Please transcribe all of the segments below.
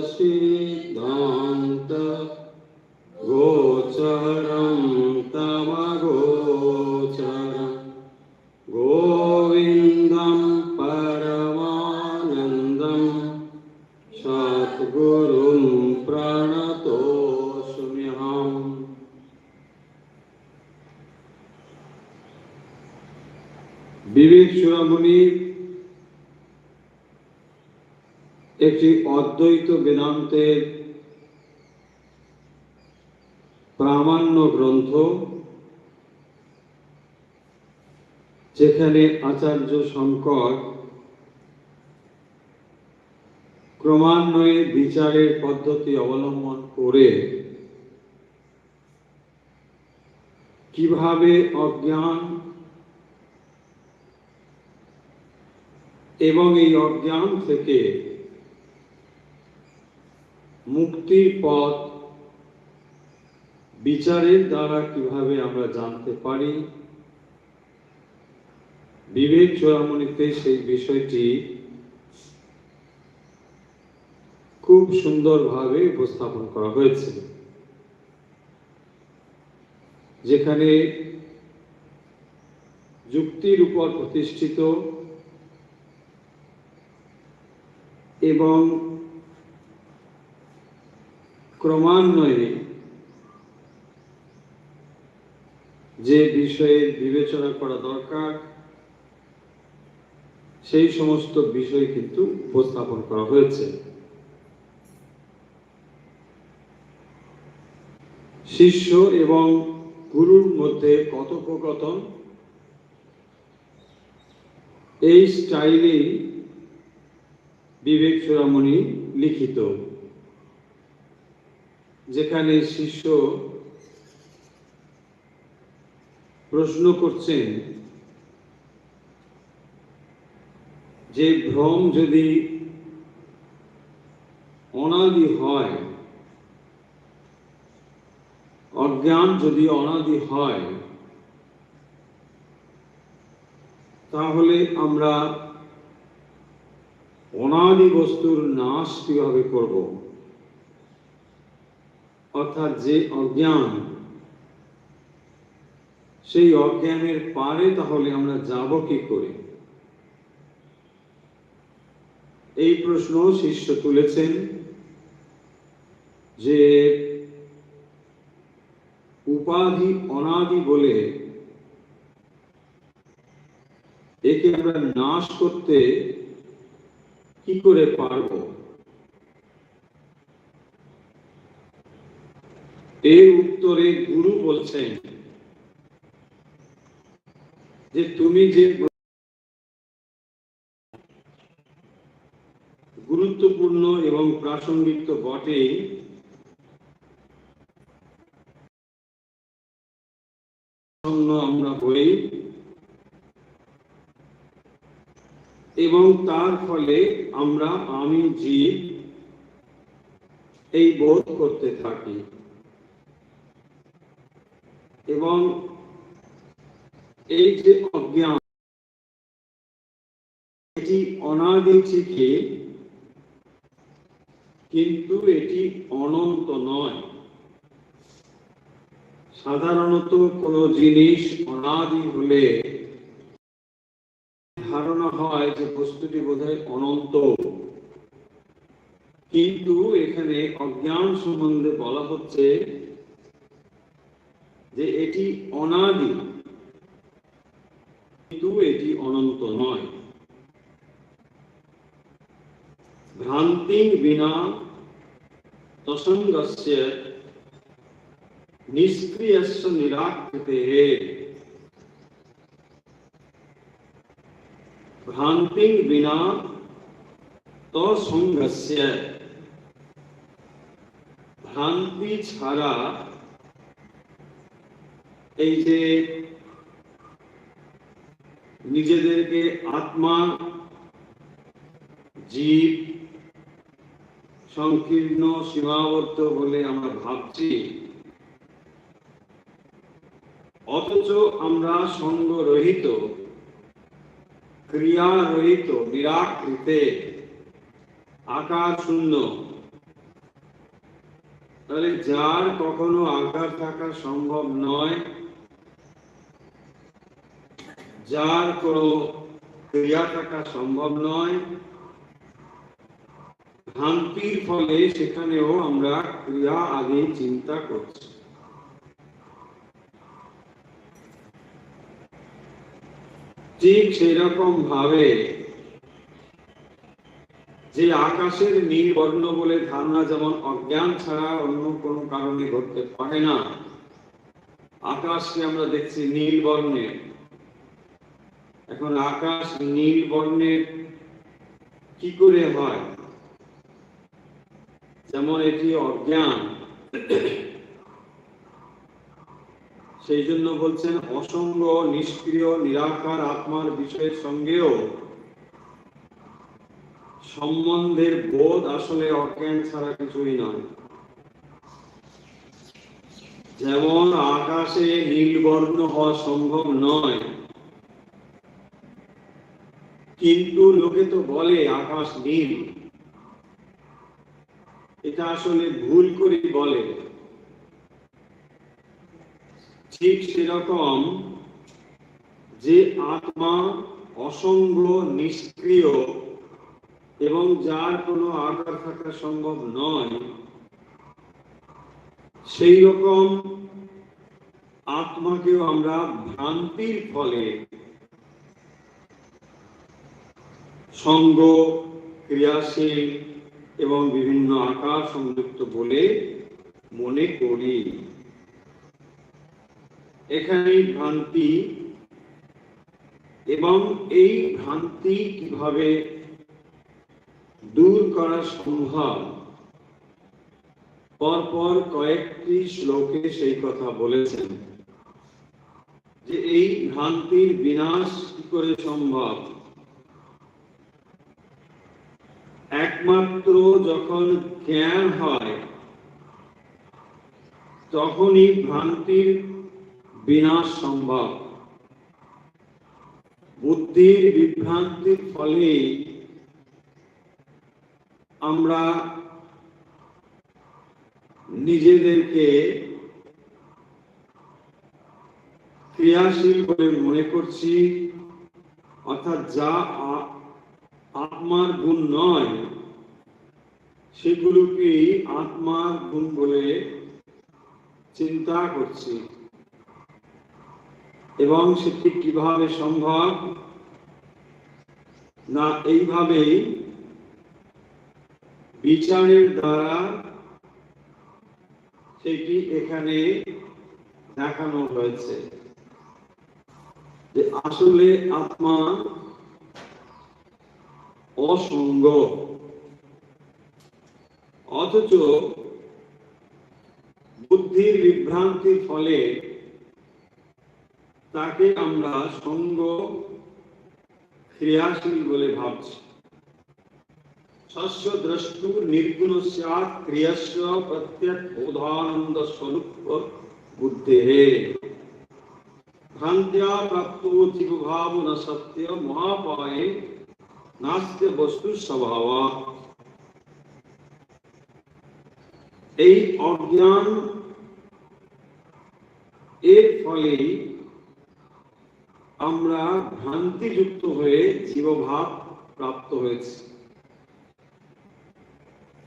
सिद्धान्त गोचरं तमगोचरं गोविन्दं परमानन्दं सद्गुरुं प्रणतोऽस्म्यहम्। বিবেক চূড়ামণি একটি অদ্বৈত বেদান্তের প্রামাণ্য গ্রন্থ, যেখানে আচার্য শঙ্কর ক্রমান্বয়ে বিচারের পদ্ধতি অবলম্বন করে কিভাবে অজ্ঞান এবং এই অজ্ঞান থেকে মুক্তির পথ বিচারের দ্বারা কিভাবে আমরা জানতে পারি, বিবেক চূড়ামণিতে সেই বিষয়টি খুব সুন্দরভাবে উপস্থাপন করা হয়েছে, যেখানে যুক্তির উপর প্রতিষ্ঠিত এবং ক্রমান্বয়ে যে বিষয়ের বিবেচনা করা দরকার সেই সমস্ত বিষয় কিন্তু উপস্থাপন করা হয়েছে। শিষ্য এবং গুরুর মধ্যে কথোপকথন এই স্টাইলেই বিবেক চূড়ামণি লিখিত, যেখানে শিষ্য প্রশ্ন করছেন যে ভ্রম যদি অনাদি হয়, অজ্ঞান যদি অনাদি হয়, তাহলে আমরা অনাদি বস্তুর নাশ কিভাবে করব? অর্থাৎ যে অজ্ঞান, সেই অজ্ঞানের পারে তাহলে আমরা যাব কি করে? এই প্রশ্ন শিষ্য তুলেছেন যে উপাধি অনাদি বলে একে আমরা নাশ করতে কি করে পারব? এর উত্তরে গুরু বলছেন যে তুমি যে গুরুত্বপূর্ণ এবং প্রাসঙ্গিক তো বটেই, আমরা বই এবং তার ফলে আমরা আমি জীব এই বোধ করতে থাকি এবং এই যে অজ্ঞান, এটি অনাদি ঠিকই, কিন্তু এটি অনন্ত নয়। সাধারণত কোন জিনিস অনাদি হলে ধারণা হয় যে বস্তুটি বোধহয় অনন্ত, কিন্তু এখানে অজ্ঞান সম্বন্ধে বলা হচ্ছে যে এটি অনাদি, কিন্তু এটি অনন্ত নয়। ভ্রান্তি বিনা তসঙ্গস্য নিষ্ক্রিয়স্য নিরাকৃতেঃ। ভ্রান্তি বিনা তসঙ্গস্য, ভ্রান্তি ছাড়া এই যে নিজেদেরকে আত্মা, জীব সংকীর্ণ সীমাবদ্ধ বলে আমরা ভাবছি, অথচ আমরা সঙ্গরহিত, ক্রিয়ারহিত, নিরাকৃতে, আকার শূন্য তাহলে যার কখনো আকার থাকা সম্ভব নয়, যার কোনো ক্রিয়া থাকা সম্ভব নয়, ভ্রান্তির ফলে সেখানেও আমরা ক্রিয়া আগে চিন্তা করছি। ঠিক সেরকম ভাবে যে আকাশের নীল বর্ণ বলে ধারণা যেমন অজ্ঞান ছাড়া অন্য কোনো কারণে ঘটতে পারে না, আকাশকে আমরা দেখছি নীল বর্ণের। এখন আকাশ নীল বর্ণের কি করে হয়? যেমন এটি অজ্ঞান, সেই জন্য বলছেন অসঙ্গ নিষ্ক্রিয় নিরাকার আত্মার বিষয়ের সঙ্গেও সম্বন্ধের বোধ আসলে অজ্ঞান ছাড়া কিছুই নয়। যেমন আকাশে নীল বর্ণ হওয়া সম্ভব নয়, কিন্তু লোকে তো বলে আকাশ নীল, এটা আসলে ভুল করে বলে। ঠিক সেরকম যে আত্মা অসঙ্গ নিষ্ক্রিয় এবং যার কোনো আকার থাকা সম্ভব নয়, সেই রকম আত্মাকেও আমরা ভ্রান্তির ফলে সঙ্গ ক্রিয়াশীল এবং বিভিন্ন আকার সংযুক্ত বলে মনে করি। এখানে ভ্রান্তি, এবং এই ভ্রান্তি কিভাবে দূর করা সম্ভব, পরপর কয়েকটি শ্লোকে সেই কথা বলেছেন যে এই ভ্রান্তির বিনাশ কি করে সম্ভব। একমাত্র যখন জ্ঞান হয় তখনই ভ্রান্তির বিনাশ সম্ভব। বুদ্ধির বিভ্রান্তির ফলে আমরা নিজেদেরকে ক্রিয়াশীল বলে মনে করছি, অর্থাৎ যা আত্মার গুণ নয় সেগুলোকে আত্মার গুণ বলে চিন্তা করছি। এবং সেটি কিভাবে সম্ভব না, এইভাবেই বিচারের দ্বারা সেটি এখানে দেখানো হয়েছে যে আসলে আত্মা অসঙ্গ, অথচ বুদ্ধির বিভ্রান্তির ফলে তাকে আমরা সঙ্গ ক্রিয়াশীল বলে ভাবছি। শস্য দ্রষ্টু নির্গুণ স্যাৎ ক্রিয়াস্য প্রত্যেক বোধানন্দ স্বরূপ বুদ্ধেহে ভ্রান্ত্যা প্রাপ্তো জীবভাব ন সত্য মহাপায়ে নাস্তি বস্তু স্বভাব। এই অজ্ঞান এর ফলে আমরা ভ্রান্তিযুক্ত হয়ে জীবভাব প্রাপ্ত হয়েছি,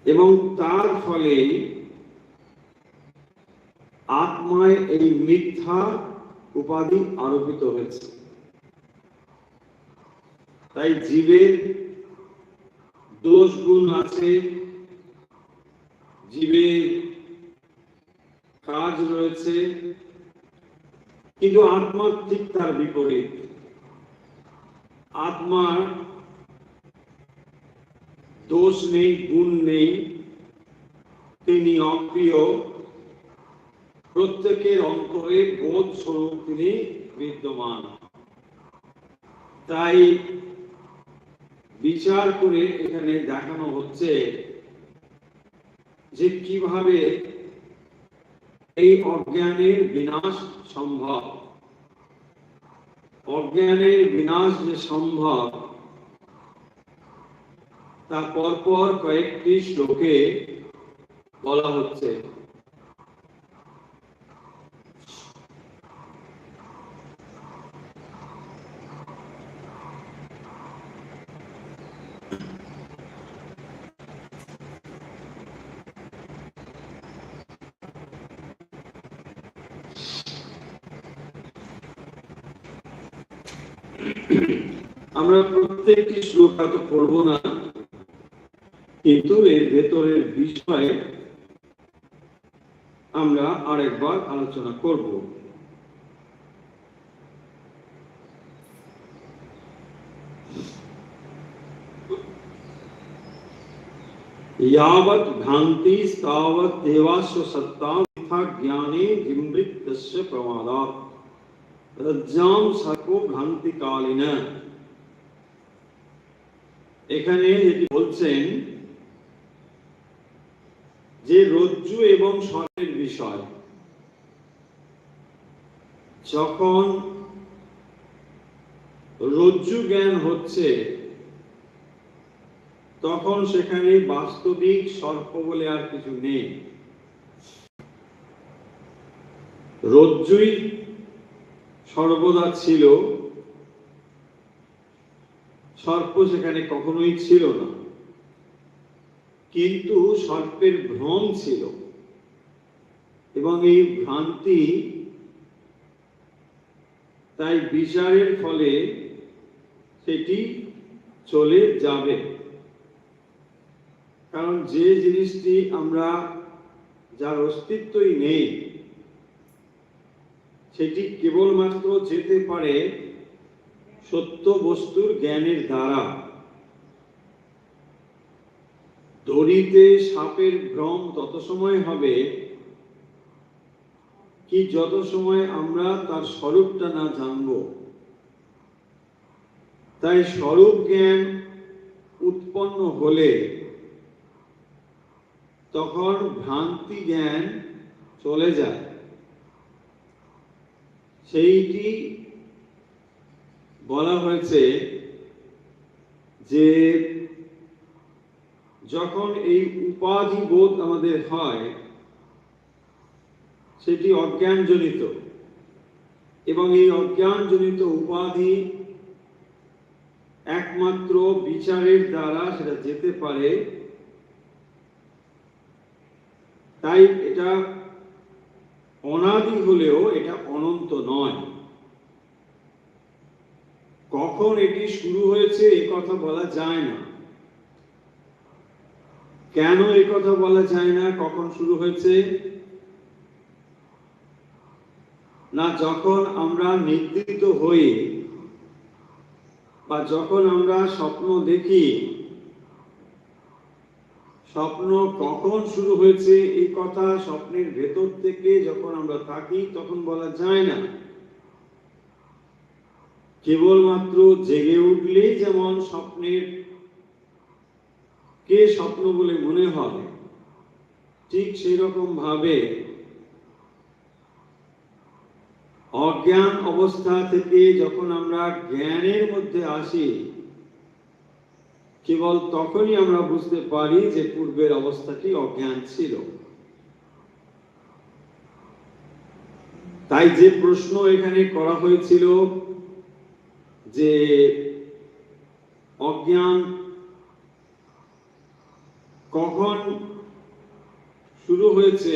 এবং তার ফলে আত্মায় এই মিথ্যা উপাধি আরোপিত হয়েছে। তাই জীবের দোষ গুণ আছে, জীবের কাজ রয়েছে, কিন্তু আত্মার ঠিক তার বিপরীত। আত্মার দোষ নেই, গুণ নেই, তিনি অপ্রিয়, প্রত্যেকের অন্তরে বোধ স্বরূপ তিনি বিদ্যমান। তাই বিচার করে এখানে দেখানো হচ্ছে যে কিভাবে এই অজ্ঞানের বিনাশ সম্ভব। অজ্ঞানের বিনাশ যে সম্ভব তা পরপর কয়েকটি শ্লোকে বলা হচ্ছে। আমরা প্রত্যেকটি শ্লোক তো পড়বো না, কিন্তু এর ভেতরের বিষয়ে আমরা আরেকবার আলোচনা করব। यावत् भ्रांति तावत् देवास्व सत्ता मिथ्या ज्ञाने जिमृतस्य प्रमादात् रज्जाम सर्पो भ्रांति कालिन। এখানে যেটি বলছেন যে রজ্জু এবং সর্পের বিষয়, যখন রজ্জু জ্ঞান হচ্ছে তখন সেখানে বাস্তবিক সর্প বলে আর কিছু নেই। রজ্জুই সর্বদা ছিল, সর্প সেখানে কখনোই ছিল না। কিন্তু সর্পের ভ্রম ছিল এবং এই ভ্রান্তি তাই বিচারের ফলে সেটি চলে যাবে। কারণ যে জিনিসটি আমরা যার অস্তিত্বই নেই সেটি কেবলমাত্র যেতে পারে সত্য বস্তুর জ্ঞানের দ্বারা। দড়িতে সাপের ভ্রম তত সময় হবে কি যত সময় আমরা তার স্বরূপটা না জানব। তাই স্বরূপ জ্ঞান উৎপন্ন হলে তখন ভ্রান্তি জ্ঞান চলে যায়। সেইটি বলা হয়েছে যে যখন এই উপাধি বোধ আমাদের হয় সেটি অজ্ঞানজনিত, এবং এই অজ্ঞানজনিত উপাধি একমাত্র বিচারের দ্বারা সেটা যেতে পারে। তাই এটা অনাদি হলেও এটা অনন্ত নয়। কখন এটি শুরু হয়েছে এ কথা বলা যায় না। কেন এ কথা বলা যায় না কখন শুরু হয়েছে? না যখন আমরা নিদ্রিত হই বা যখন আমরা স্বপ্ন দেখি, স্বপ্ন কখন শুরু হয়েছে এই কথা স্বপ্নের ভেতর থেকে যখন আমরা থাকি তখন বলা যায় না। কেবলমাত্র জেগে উঠলেই যেমন স্বপ্নের কে স্বপ্ন বলে মনে হয়, ঠিক সেই রকম ভাবে অজ্ঞান অবস্থা থেকে যখন আমরা জ্ঞানের মধ্যে আসি কেবল তখনই আমরা বুঝতে পারি যে পূর্বের অবস্থাটি অজ্ঞান ছিল। তাই যে প্রশ্ন এখানে করা হয়েছিল যে অজ্ঞান কখন শুরু হয়েছে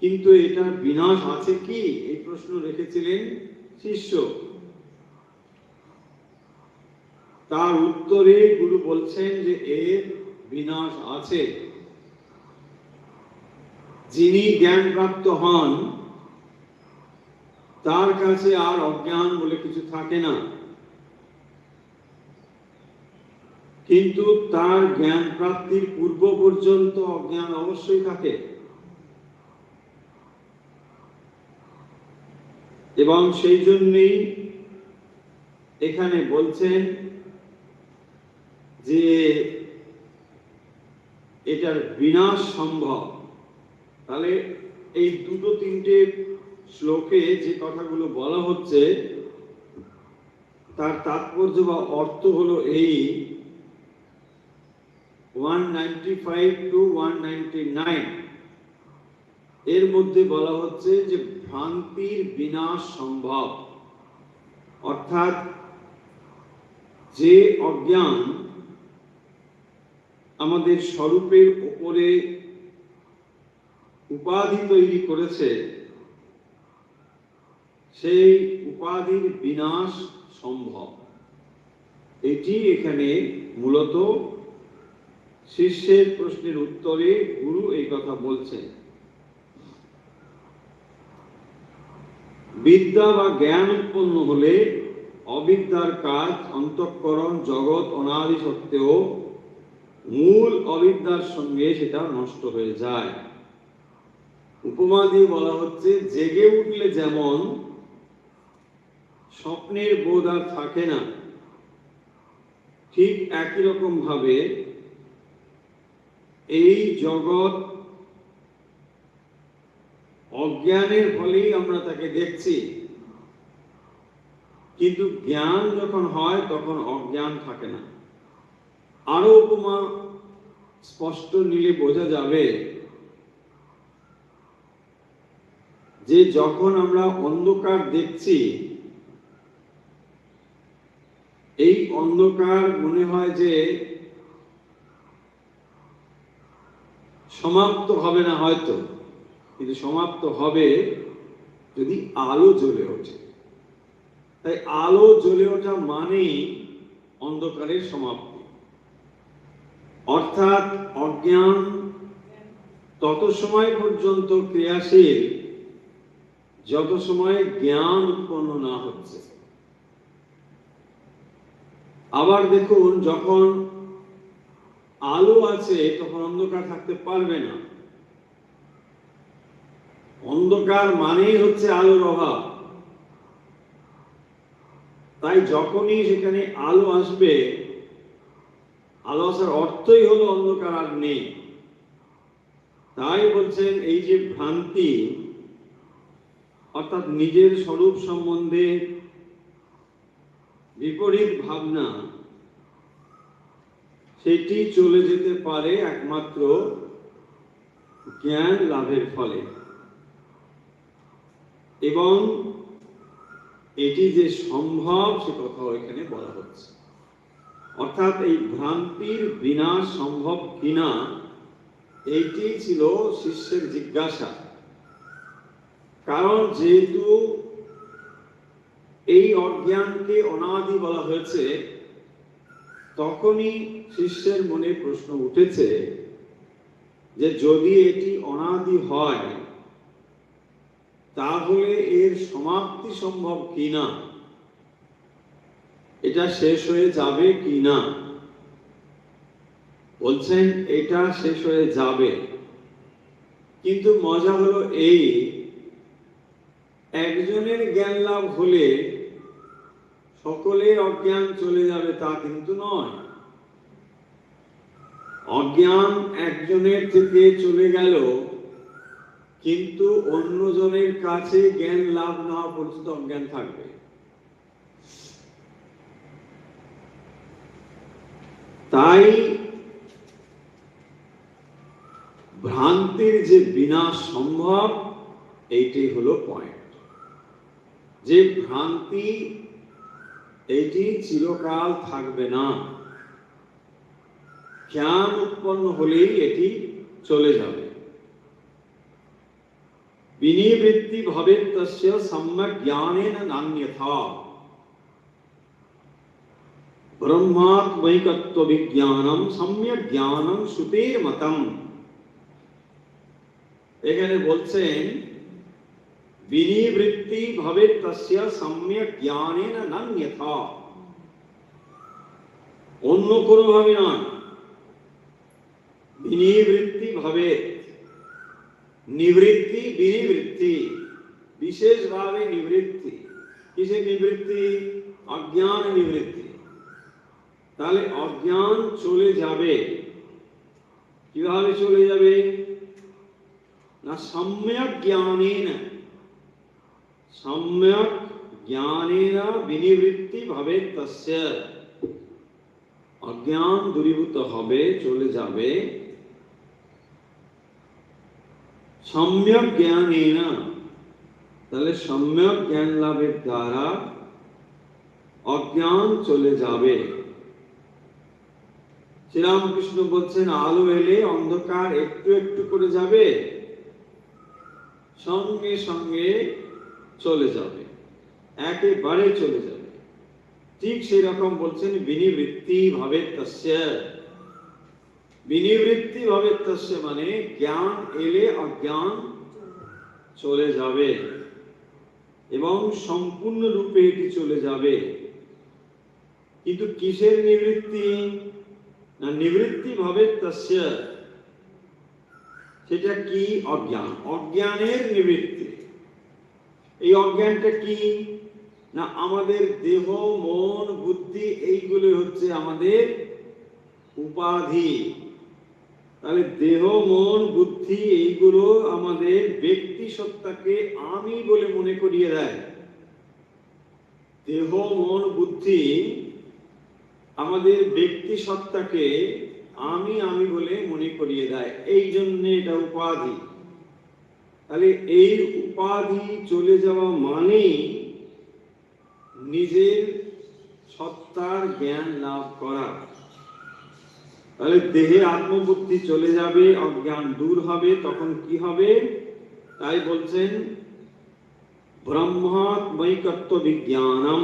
কিন্তু এটার বিনাশ আছে কি, এই প্রশ্ন রেখেছিলেন শিষ্য। তার উত্তরে গুরু বলছেন যে এর বিনাশ আছে। যিনি জ্ঞান প্রাপ্ত হন তার কাছে আর অজ্ঞান বলে কিছু থাকে না, কিন্তু তার জ্ঞান প্রাপ্তির পূর্ব পর্যন্ত অজ্ঞান অবশ্যই থাকে। এবং সেই জন্যই এখানে বলছেন যে এটার বিনাশ সম্ভব। তাহলে এই দুটো তিনটে শ্লোকে যে কথাগুলো বলা হচ্ছে তার তাৎপর্য বা অর্থ হলো এই 195 to 199 এর মধ্যে বলা হচ্ছে যে ভ্রান্তির বিনাশ সম্ভব। অর্থাৎ যে অজ্ঞান আমাদের স্বরূপের উপরে উপাধি তৈরি করেছে সেই উপাধির বিনাশ সম্ভব। এটি এখানে মূলত শিষ্যের প্রশ্নের উত্তরে গুরু এই কথা বলছেন। বিদ্যা বা জ্ঞান উৎপন্ন হলে অবিদ্যার কাজ অন্তঃকরণ জগৎ অনাদি সত্ত্বেও মূল অবিদ্যার সঙ্গে সেটা নষ্ট হয়ে যায়। উপমা দিয়ে বলা হচ্ছে, জেগে উঠলে যেমন স্বপ্নের বোধ আর থাকে না, ঠিক একই রকম ভাবে এই জগৎ অজ্ঞানের ফলেই আমরা তাকে দেখছি, কিন্তু জ্ঞান যখন হয় তখন অজ্ঞান থাকে না। আরো উপমা স্পষ্ট নিলে বোঝা যাবে যে যখন আমরা অন্ধকার দেখছি, এই অন্ধকার মনে হয় যে সমাপ্ত হবে না হয়তো, কিন্তু সমাপ্ত হবে যদি আলো জ্বলে ওঠে। তাই আলো জ্বলে ওঠা মানেই অন্ধকারের সমাপ্তি। অর্থাৎ অজ্ঞান তত সময় পর্যন্ত ক্রিয়াশীল যত সময় জ্ঞান উৎপন্ন না হচ্ছে। আবার দেখুন, যখন আলো আছে তখন অন্ধকার থাকতে পারবে না। অন্ধকার মানেই হচ্ছে আলোর অভাব। তাই যখনই সেখানে আলো আসবে, আলো আসার অর্থই হলো অন্ধকার আর নেই। তাই বলছেন এই যে ভ্রান্তি, অর্থাৎ নিজের স্বরূপ সম্বন্ধে বিপরীত ভাবনা, সেটি চলে যেতে পারে একমাত্র জ্ঞান লাভের ফলে। এবং এটি যে সম্ভব সে কথাও এখানে বলা হচ্ছে। অর্থাৎ এই ভ্রান্তির বিনাশ সম্ভব কিনা, এইটি ছিল শিষ্যের জিজ্ঞাসা। কারণ যেহেতু এই অজ্ঞানকে অনাদি বলা হয়েছে, তখনই শিষ্যের মনে প্রশ্ন উঠেছে যে যদি এটি অনাদি হয় তাহলে এর সমাপ্তি সম্ভব কিনা, এটা শেষ হয়ে যাবে কিনা। বলছেন এটা শেষ হয়ে যাবে, কিন্তু মজা হলো এই, একজনের জ্ঞান লাভ হলে সকলের অজ্ঞান চলে যাবে তা কিন্তু নয়। অজ্ঞান একজনের থেকে চলে গেল, কিন্তু অন্যজনের কাছে জ্ঞান লাভ না হওয়া পর্যন্ত অজ্ঞান থাকবে। তাই ভ্রান্তির যে বিনাশ সম্ভব, এইটাই হলো পয়েন্ট। যে ভ্রান্তি এটি চিরকাল থাকবে না, জ্ঞান উৎপন্ন হলেই এটি চলে যাবে। বিনিবৃত্তি ভবেৎ তস্য সম্যক জ্ঞানেন নান্যথা ব্রহ্মাত্মৈকত্ব বিজ্ঞানম সম্যক জ্ঞানম শ্রুতের মতম। এখানে বলছেন বিনিবৃত্তি ভবেৎ তস্য সম্যক জ্ঞানেন নান্যথা, অন্য কোনো ভাবে নয়। বিনিবৃত্তি ভবেৎ, নিবৃত্তি বিনিবৃত্তি, বিশেষভাবে নিবৃত্তি। কিসের নিবৃত্তি? অজ্ঞান নিবৃত্তি। তাহলে অজ্ঞান চলে যাবে। কিভাবে চলে যাবে না? সম্যক জ্ঞানেন, সম্যক জ্ঞানেন বিনিবৃত্তি ভবেৎ তস্য, অজ্ঞান দূরীভূত হবে, চলে যাবে। সম্যক জ্ঞানেন, তাহলে সম্যক জ্ঞান লাভের দ্বারা অজ্ঞান চলে যাবে। শ্রীরামকৃষ্ণ বলছেন আলো এলে অন্ধকার একটু একটু করে যাবে, সঙ্গে সঙ্গে চলে যাবে, একেবারে চলে যাবে। ঠিক সেই রকম বলছেন বিনিবৃত্তি ভাবে তস্য। বিনিবৃত্তি ভাবে তস্য মানে জ্ঞান এলে অজ্ঞান চলে যাবে এবং সম্পূর্ণরূপে এটি চলে যাবে। কিন্তু কিসের নিবৃত্তি? না নিবৃত্তি ভাবে তস্য, সেটা কি? অজ্ঞান, অজ্ঞানের নিবৃত্তি। এই অজ্ঞানটা কি? না আমাদের দেহ মন বুদ্ধি এইগুলো হচ্ছে আমাদের উপাধি। তাহলে দেহ মন বুদ্ধি এইগুলো আমাদের ব্যক্তি সত্তাকে আমি বলে মনে করিয়ে দেয়। দেহ মন বুদ্ধি আমাদের ব্যক্তি সত্তাকে আমি আমি বলে মনে করিয়ে দেয়, এই জন্য এটা উপাধি। তাহলে এই উপাধি চলে যাওয়া মানেই নিজের সত্তার জ্ঞান লাভ করা। তাহলে দেহে আত্মবুদ্ধি চলে যাবে, অজ্ঞান দূর হবে, তখন কি হবে? তাই বলছেন ব্রহ্মাত্মৈকত্ব বিজ্ঞানম,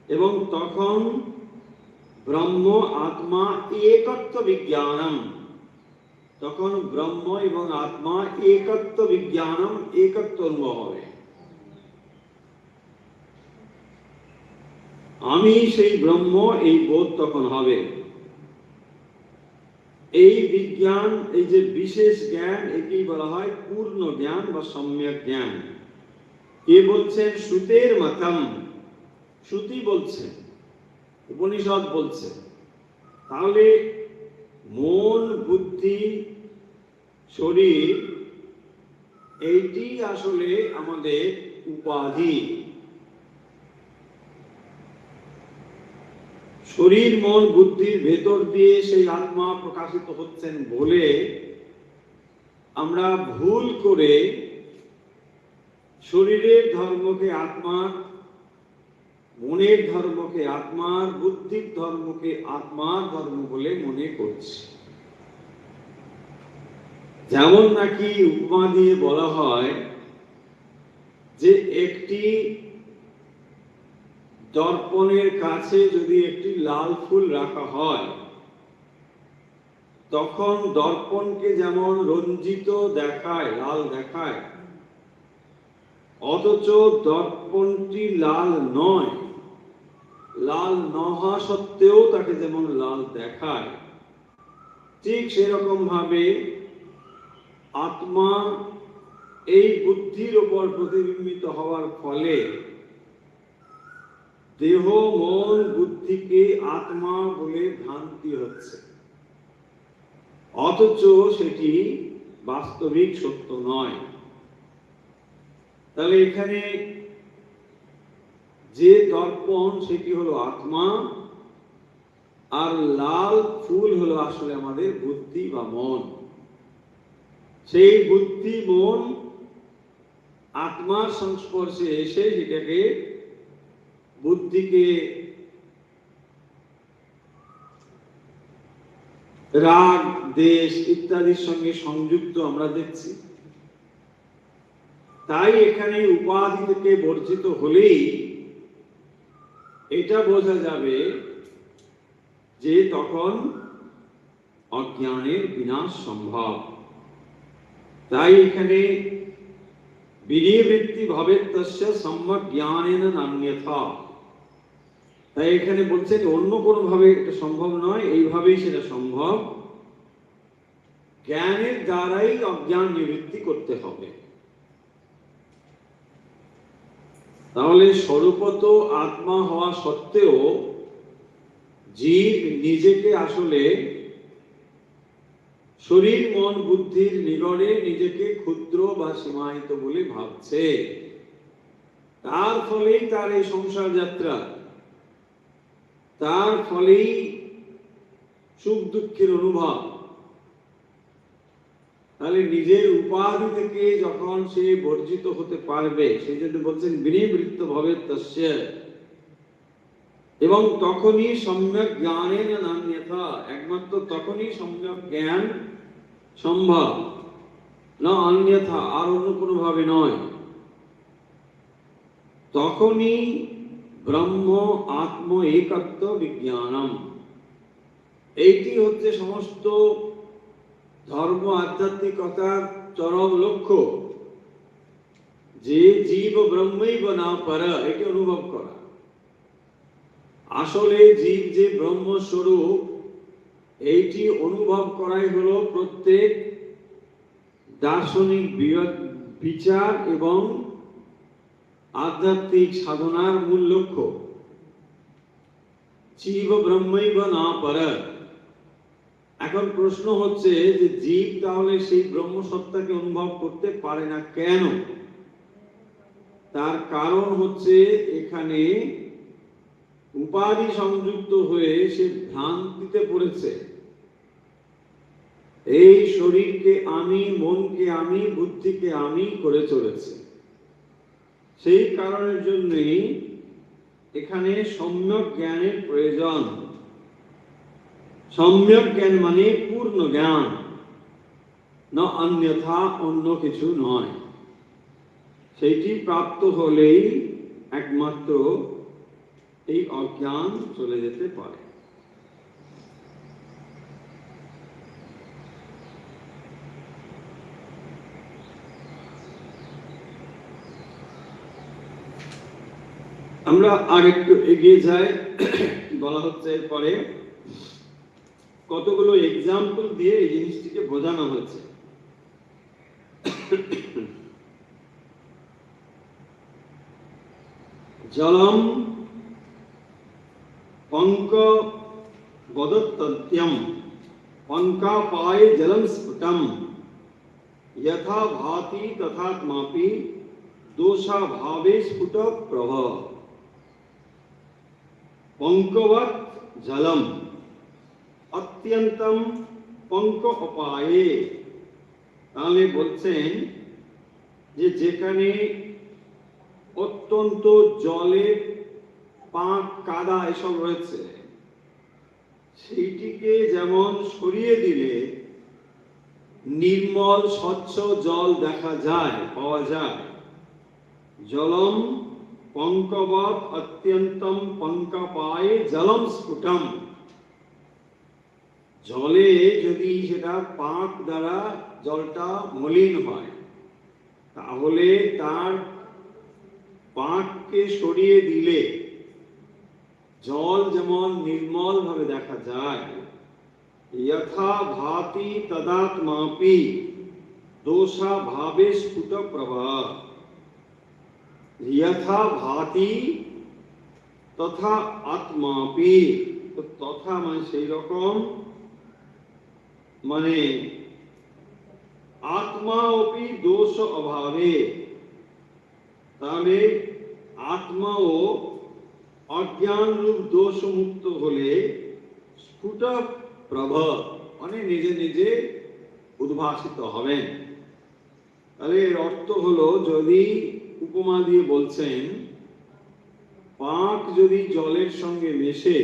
এবং তখন ব্রহ্ম আত্মা একত্ব বিজ্ঞানম, তখন ব্রহ্ম এবং আত্মা একত্ব বিজ্ঞানম, একত্ব অনুভব হবে। আমি সেই ব্রহ্ম, এই বোধ তখন হবে। এই বিজ্ঞান, এই যে বিশেষ জ্ঞান, একেই বলা হয় পূর্ণ জ্ঞান বা সম্যক জ্ঞান। কে বলছেন? শ্রুতের মতম, শ্রুতি বলছে, উপনিষদ বলছে। তাহলে মন বুদ্ধি শরীর এইটি আসলে আমাদের উপাধি। শরীর মন বুদ্ধির ভেতর দিয়ে সেই আত্মা প্রকাশিত হচ্ছেন বলে আমরা ভুল করে শরীরের ধর্মকে আত্মার, মনের ধর্মকে আত্মার, বুদ্ধির ধর্মকে আত্মার ধর্ম বলে মনে করছি। যেমন নাকি উপমা দিয়ে বলা হয় যে একটি দর্পণের কাছে যদি একটি লাল ফুল রাখা হয়, তখন দর্পণকে যেমন রঞ্জিত দেখায়, লাল দেখায়, অথচ দর্পণটি লাল নয়, লাল নহা সত্ত্বেও তাকে যেমন লাল দেখায়, ঠিক সেরকম ভাবে আত্মা এই বুদ্ধির উপর প্রতিবিম্বিত হওয়ার ফলে দেহ মন বুদ্ধিকে আত্মা বলে ভ্রান্তি হচ্ছে, অথচ সেটি বাস্তবিক সত্য নয়। তাহলে এখানে যে দর্পণ সেটি হলো আত্মা, আর লাল ফুল হলো আসলে আমাদের বুদ্ধি বা মন। সেই বুদ্ধি মন আত্মার সংস্পর্শে এসে সেটাকে, বুদ্ধিকে রাগ দেশ ইত্যাদির সঙ্গে সংযুক্ত আমরা দেখছি। তাই এখানে উপাধি থেকে বর্জিত হলেই এটা বোঝা যাবে যে তখন অজ্ঞানের বিনাশ সম্ভব। তাই এখানে বিনিবৃত্তি ভাবে তস্য সম্যক জ্ঞানেন নান্যথা। তাই এখানে বলছে যে অন্য কোনো ভাবে এটা সম্ভব নয়, এইভাবেই সেটা সম্ভব। জ্ঞানের দ্বারাই অজ্ঞান নিবৃত্তি করতে হবে। তাহলে স্বরূপত আত্মা হওয়া সত্ত্বেও জীব নিজেকে আসলে শরীর মন বুদ্ধির নিগড়ে নিজেকে ক্ষুদ্র বা সীমাহিত বলে ভাবছে। তার ফলেই তার এই সংসার যাত্রা, তার ফলেই সুখ দুঃখের অনুভব। তাহলে নিজের উপাধি থেকে যখন সে বর্জিত হতে পারবে, সেই জন্য বলছেন বিনিবৃত্ত ভাবে তস্য, এবং তখনই সম্যক জ্ঞানের নান্যথা, একমাত্র তখনই সম্যক জ্ঞান সম্ভব, না অন্যথা, আর অন্য কোনো ভাবে নয়। তখনই ব্রহ্ম আত্ম একত্ব বিজ্ঞানম। এইটি হচ্ছে সমস্ত ধর্ম আধ্যাত্মিকতার চরম লক্ষ্য, যে জীব ব্রহ্মৈব না পর, এটি অনুভব করা। আসলে জীব যে ব্রহ্মস্বরূপ, এইটি অনুভব করাই হলো প্রত্যেক দার্শনিক বিচার এবং আধ্যাত্মিক সাধনার মূল লক্ষ্য। জীব ব্রহ্মৈব না পর। এখন প্রশ্ন হচ্ছে যে জীব তাহলে সেই ব্রহ্মসত্তাকে অনুভব করতে পারে না কেন? তার কারণ হচ্ছে এখানে উপাধি সংযুক্ত হয়ে সে ভ্রান্তিতে পড়েছে। এই শরীরকে আমি, মনকে আমি, বুদ্ধিকে আমি করে চলেছে। সেই কারণের জন্যই এখানে সম্যক জ্ঞানের প্রয়োজন। সম্যক জ্ঞান মানে পূর্ণ জ্ঞান, না অন্যথা অন্য কিছু নয়। সেইটি প্রাপ্ত হলেই একমাত্র এই অজ্ঞান চলে যেতে পারে। আমরা আর একটু এগিয়ে যাই। বলা হচ্ছে এরপরে কতগুলো এক্সাম্পল দিয়ে এই জিনিসটিকে বোঝানো হয়েছে। জলম পঙ্ক বদত্তত্যম পঙ্কাপায়ে জলম স্ফুটম যথা ভাতি তথাত্মাপি দোষা ভাবে স্ফুট প্রভ। পঙ্কবৎ জলম অত্যন্তম পঙ্ক অপায়ে। তাহলে বলছেন যে যেখানে অত্যন্ত জলে পাক কাদা এসব রয়েছে, সেইটিকে যেমন সরিয়ে দিলে নির্মল স্বচ্ছ জল দেখা যায়, পাওয়া যায়। জলম পঙ্কবৎ অত্যন্তম পঙ্কপায়ে জলম স্ফুটম। জলে যদি সেটা পাক দ্বারা জলটা মলিন হয়, তাহলে তার পাককে সরিয়ে দিলে জল যেমন নির্মল ভাবে দেখা যায়, যথা ভাতি তদাত্মাপি দোষা ভাবে স্ফুট প্রভা। যথা ভাতি তথা আত্মাপি, তথা মানে সেই রকম, মানে আত্মা অপি দোষ অভাবে। তাহলে আত্মাও অজ্ঞান রূপ দোষ মুক্ত হলে স্ফুট প্রভ, মানে নিজে নিজে উদ্ভাসিত হবেন। তাহলে এর অর্থ হলো, যদি উপমা দিয়ে বলছেন পাক যদি জলের সঙ্গে মেশে,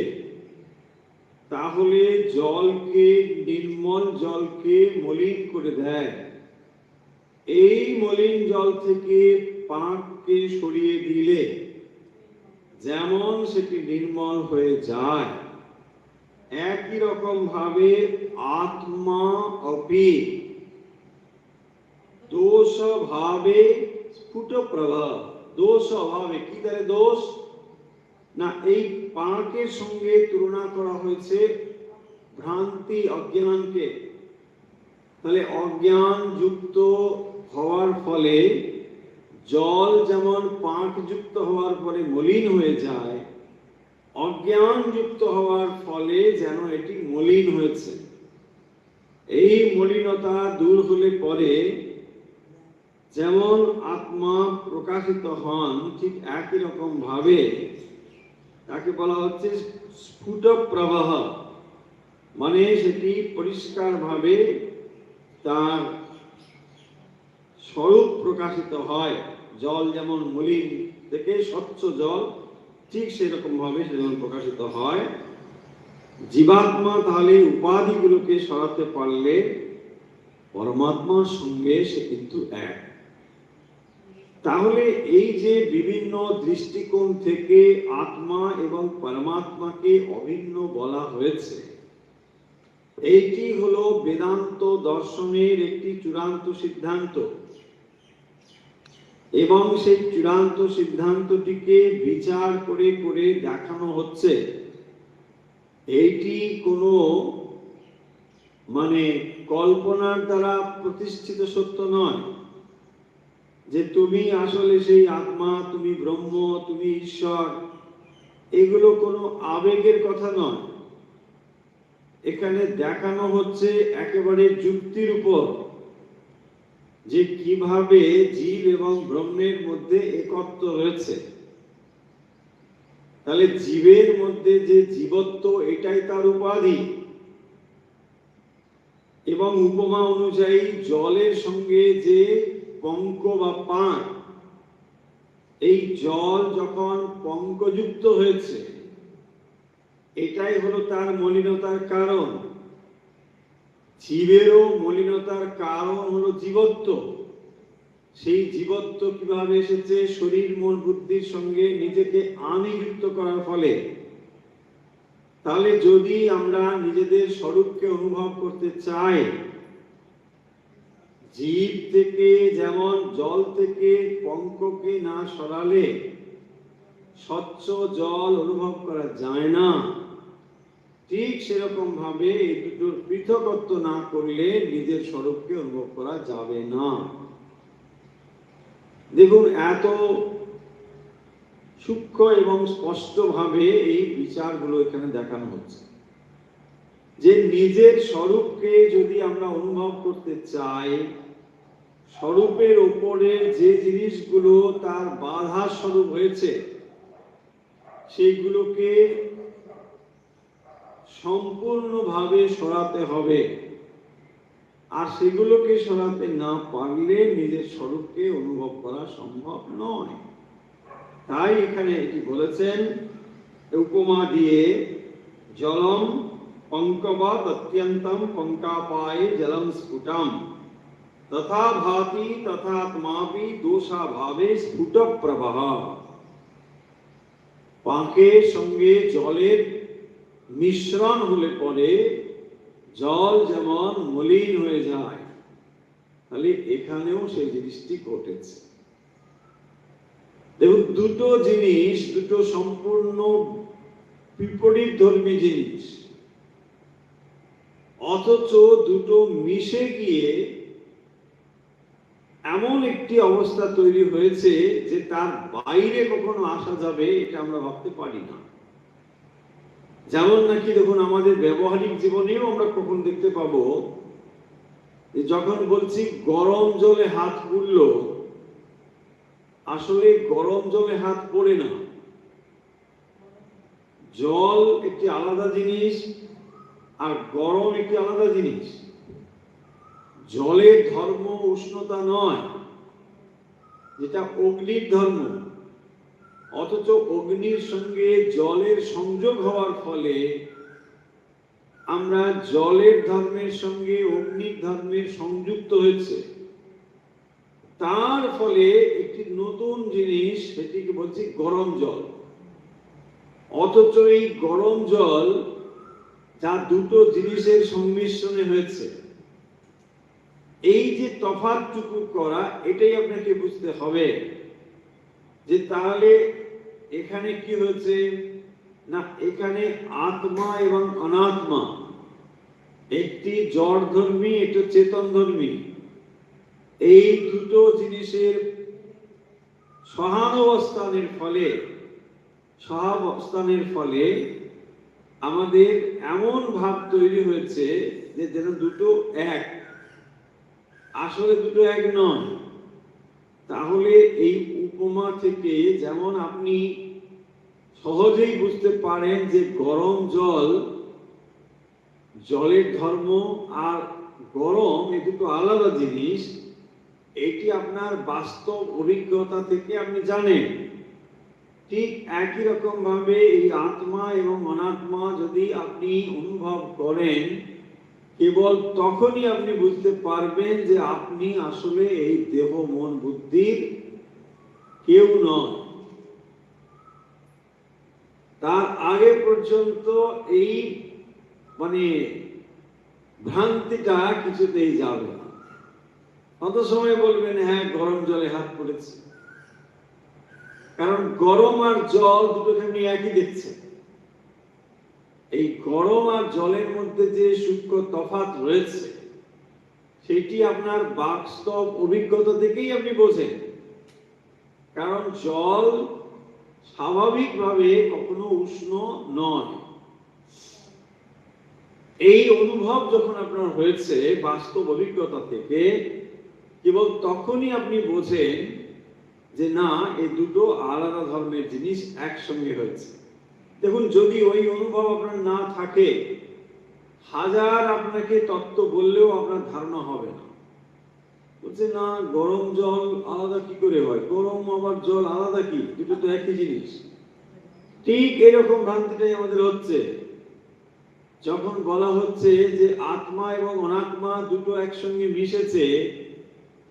তাহলে জলকে, নির্মল জলকে মলিন করে দেয়। এই মলিন জল থেকে পাককে সরিয়ে দিলে যেমন সেটি নির্মল হয়ে যায়, একই রকম ভাবে আত্মা অপি দোষ ভাবে স্ফুট প্রভা। দোষ অভাবে, কি তাহলে দোষ না, এই পাকের সঙ্গে তুলনা করা হয়েছে ভ্রান্তি, অজ্ঞানকে। তাহলে অজ্ঞান যুক্ত হওয়ার ফলে জল যেমন পাক যুক্ত হওয়ার পরে মলিন হয়ে যায়, অজ্ঞান যুক্ত হওয়ার ফলে যেন এটি মলিন হয়েছে। এই মলিনতা দূর হলে পরে যেমন আত্মা প্রকাশিত হন, ঠিক একই রকম ভাবে তাকে বলা হচ্ছে স্ফুট প্রবাহ, মানে সেটি পরিষ্কার ভাবে তার স্বরূপ প্রকাশিত হয়। জল যেমন মলিন থেকে স্বচ্ছ জল, ঠিক সেরকম ভাবে সে যেমন প্রকাশিত হয়। জীবাত্মা তাহলে উপাধিগুলোকে সরাতে পারলে পরমাত্মার সঙ্গে সে কিন্তু এক। তাহলে এই যে বিভিন্ন দৃষ্টিকোণ থেকে আত্মা এবং পরমাত্মাকে অভিন্ন বলা হয়েছে, এইটি হলো বেদান্ত দর্শনের একটি চূড়ান্ত সিদ্ধান্ত, এবং সেই চূড়ান্ত সিদ্ধান্তটিকে বিচার করে করে দেখানো হচ্ছে এইটি কোনো কল্পনার দ্বারা প্রতিষ্ঠিত সত্য নয়, যে তুমি আসলে সেই আত্মা, তুমি ব্রহ্ম, তুমি ঈশ্বর, এগুলো কোনো আবেগের কথা নয়। এখানে দেখানো হচ্ছে একেবারে যুক্তির উপর যে কিভাবে জীব এবং ব্রহ্মের মধ্যে একত্ব রয়েছে। তাহলে জীবের মধ্যে যে জীবত্ব, এটাই তার উপাধি, এবং উপমা অনুযায়ী জলের সঙ্গে যে পঙ্ক বা পান, এই জল যখন পঙ্কযুক্ত হয়েছে, এটাই হলো তার মলিনতার কারণ। জীবেরও মলিনতার কারণ হলো জীবত্ব। সেই জীবত্ব কিভাবে এসেছে? শরীর মন বুদ্ধির সঙ্গে নিজেকে আমি যুক্ত করার ফলে। তাহলে যদি আমরা নিজেদের স্বরূপকে অনুভব করতে চাই, জীব থেকে যেমন জল থেকে পঙ্ককে না সরালে স্বচ্ছ জল অনুভব করা যায় না, ঠিক সেরকম ভাবে এই দুটোর পৃথকত্ব না করলে নিজের স্বরূপকে অনুভব করা যাবে না। দেখুন, এত সূক্ষ্ম এবং স্পষ্ট ভাবে এই বিচারগুলো এখানে দেখানো হচ্ছে যে নিজের স্বরূপকে যদি আমরা অনুভব করতে চাই, স্বরূপের উপরে যে জিনিসগুলো তার বাধা স্বরূপ হয়েছে, সেইগুলোকে সম্পূর্ণভাবে সরাতে হবে। আর সেগুলোকে সরাতে না পারলে নিজের স্বরূপকে অনুভব করা সম্ভব নয়। তাই এখানে এটি বলেছেন উপমা দিয়ে, জলম পঙ্কবৎ অত্যন্তম পঙ্কাপায়ে জলম স্ফুটম তথা ভাতি তথাত্মাপি দোষাভাবে স্ফুট প্রবাহ। পাঁকের সঙ্গে জলের মিশ্রণ হলে পরে জল যেমন মলিন হয়ে যায়, তাহলে এখানেও সেই জিনিসটি ঘটেছে। দেখুন, দুটো জিনিস, দুটো সম্পূর্ণ বিপরীত ধর্মী জিনিস, অথচ দুটো মিশে গিয়ে এমন একটি অবস্থা তৈরি হয়েছে যে তার বাইরে কখনো আসা যাবে এটা আমরা ভাবতে পারি না। যেমন নাকি দেখুন, আমাদের ব্যবহারিক জীবনেও আমরা কখন দেখতে পাবো যে যখন বলছি গরম জলে হাত পুড়ল, আসলে গরম জলে হাত পড়ে না। জল একটি আলাদা জিনিস আর গরম একটি আলাদা জিনিস। জলের ধর্ম উষ্ণতা নয়, যেটা অগ্নির ধর্ম। অথচ অগ্নির সঙ্গে জলের সংযোগ হওয়ার ফলে আমরা জলের ধর্মের সঙ্গে অগ্নির ধর্মের সংযুক্ত হয়েছে। তার ফলে একটি নতুন জিনিস, সেটিকে বলছি গরম জল। অথচ এই গরম জল যা দুটো জিনিসের সংমিশ্রণে হয়েছে, এই যে তফাৎটুকু করা, এটাই আপনাকে বুঝতে হবে যে তাহলে এখানে কি হয়েছে না, এখানে আত্মা এবং অনাত্মা, একটি জড় ধর্মী, একটি চেতন ধর্মী, এই দুটো জিনিসের সহাবস্থানের ফলে আমাদের এমন ভাব তৈরি হয়েছে যে যেন দুটো এক। আসলে দুটো এক নয়। তাহলে এই উপমা থেকে যেমন আপনি সহজেই বুঝতে পারেন যে গরম জল, জলের ধর্ম আর গরম, এই দুটো আলাদা জিনিস, এটি আপনার বাস্তব অভিজ্ঞতা থেকে আপনি জানেন। ঠিক একই রকম ভাবে এই আত্মা এবং অনাত্মা যদি আপনি অনুভব করেন, কেবল তখনই আপনি বুঝতে পারবেন যে আপনি আসলে এই দেহ মন বুদ্ধির কেউ নয়। তার আগে পর্যন্ত এই মানে ভ্রান্তিটা কিছুতেই যাবে না। কত সময় বলবেন হ্যাঁ গরম জলে হাত পড়েছে, কারণ গরম আর জল দুটোকে আপনি একই দেখছেন। এই গরম আর জলের মধ্যে যে সূক্ষ্ম তফাৎ রয়েছে সেটি আপনার বাস্তব অভিজ্ঞতা থেকেই আপনি বোঝেন। কারণ জল স্বাভাবিকভাবে কখনো উষ্ণ নয়। এই অনুভব যখন আপনার হয়েছে বাস্তব অভিজ্ঞতা থেকে, কেবল তখনই আপনি বোঝেন যে না এই দুটো আলাদা ধর্মের জিনিস একসঙ্গে হয়েছে। দেখুন, যদি ওই অনুভব আপনার না থাকে, হাজার আপনাকে তত্ত্ব বললেও আপনার ধারণা হবে না। বলছে না গরম জল আলাদা কি করে হয়, গরম আবার জল আলাদা কি, দুটো তো একই জিনিস। ঠিক এরকম ভ্রান্তিটাই আমাদের হচ্ছে যখন বলা হচ্ছে যে আত্মা এবং অনাত্মা দুটো একসঙ্গে মিশেছে।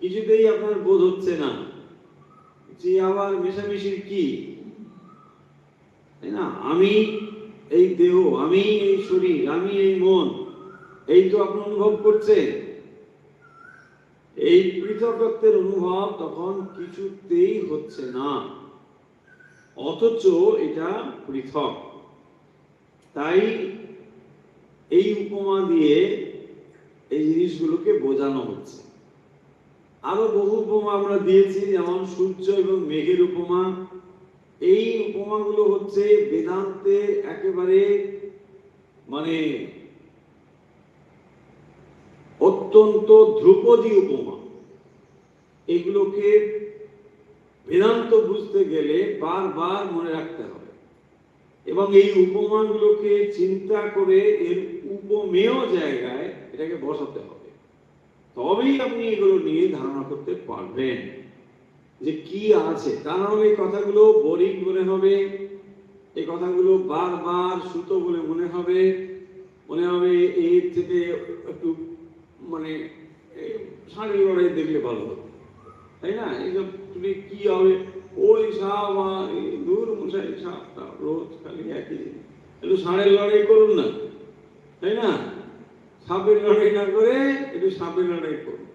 কিছুতেই আপনার বোধ হচ্ছে না যে আবার মেশামেশির কি, তাই না? আমি এই দেহ, আমি এই শরীর, আমি এই মন, এই তো আপনি অনুভব করছেন। এই পৃথকত্বের অনুভব তখন কিছুতেই হচ্ছে না, অথচ এটা পৃথক। তাই এই উপমা দিয়ে এই জিনিসগুলোকে বোঝানো হচ্ছে। আরো বহু উপমা আমরা দিয়েছি, যেমন সূর্য এবং মেঘের উপমা। এই উপমাগুলো হচ্ছে বেদান্তের একেবারে মানে অত্যন্ত ধ্রুপদী উপমা। এগুলোকে বেদান্ত বুঝতে গেলে বারবার মনে রাখতে হবে এবং এই উপমাগুলোকে চিন্তা করে এর উপমেয় জায়গায় এটাকে বসাতে হবে। তবেই আপনি এগুলো নিয়ে ধারণা করতে পারবেন যে কি আছে। তা না হলে এই কথাগুলো বোরিং মনে হবে, এই কথাগুলো বারবার সুতো বলে মনে হবে এর থেকে একটু মানে শাড়ির লড়াই দেখলে ভালো হবে, তাই না? এইসব তুমি কি হবে, ওই সাপ দূর মশাই সাপটা রোজ খালি একই, একটু ষাঁড়ের লড়াই করুন না, তাই না? সাপের লড়াই না করে একটু সাপের লড়াই করুন।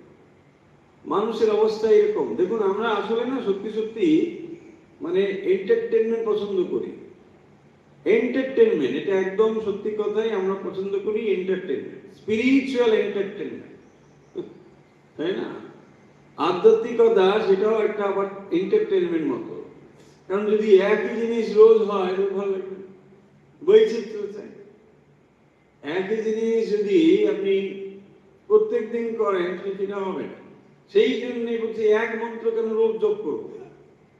মানুষের অবস্থা এরকম। দেখুন, আমরা আসলে না সত্যি সত্যি মানে এন্টারটেনমেন্ট পছন্দ করি। এন্টারটেনমেন্ট, এটা একদম সত্যি কথাই আমরা পছন্দ করি। এন্টারটেনমেন্ট, স্পিরিচুয়াল এন্টারটেনমেন্ট, তাই না? আধ্যাত্মিকতা সেটাও একটা আবার এন্টারটেনমেন্ট মতো। কারণ যদি একই জিনিস রোজ হয় ভালো লাগবে, বৈচিত্র্য চাই। একই জিনিস যদি আপনি প্রত্যেক দিন করেন সেটা হবে না। সেই জন্যই বলছি এক মন্ত্র কেন রোজ যোগ করবো,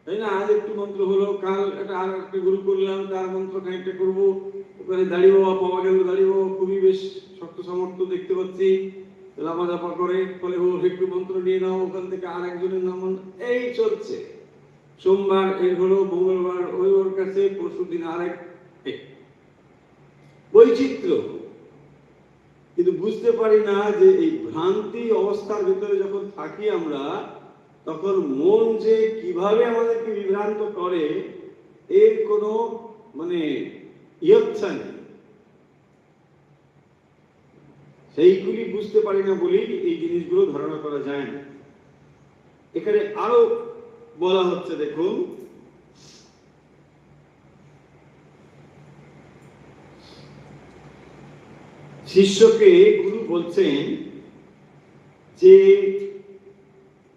তাই না? আজ একটু মন্ত্র হলো, কাল একটা আর একটা গুরু করলাম, তার মন্ত্র খানিকটা করবো, ওখানে দাঁড়িয়ে বাবা পাওয়া গেল, দাঁড়িয়ে বাবা খুবই বেশ শক্ত সামর্থ্য দেখতে পাচ্ছি, লাফা জাফা করে, ফলে ও একটু মন্ত্র নিয়ে নাও, ওখান থেকে আর একজনের নাম, এই চলছে। সোমবার এর হলো, মঙ্গলবার ওই ওর কাছে, পরশু দিন আরেক, বৈচিত্র্য। কিন্তু বুঝতে পারি না যে এই ভ্রান্তি অবস্থার ভিতরে যখন থাকি আমরা, তখন মন যে কিভাবে আমাদেরকে বিভ্রান্ত করে এর কোনো মানে ইচ্ছা নেই। সেইগুলি বুঝতে পারি না বলেই এই জিনিসগুলো ধারণা করা যায় না। এখানে আরো বলা হচ্ছে, দেখুন, শিষ্যকে গুরু বলছেন যে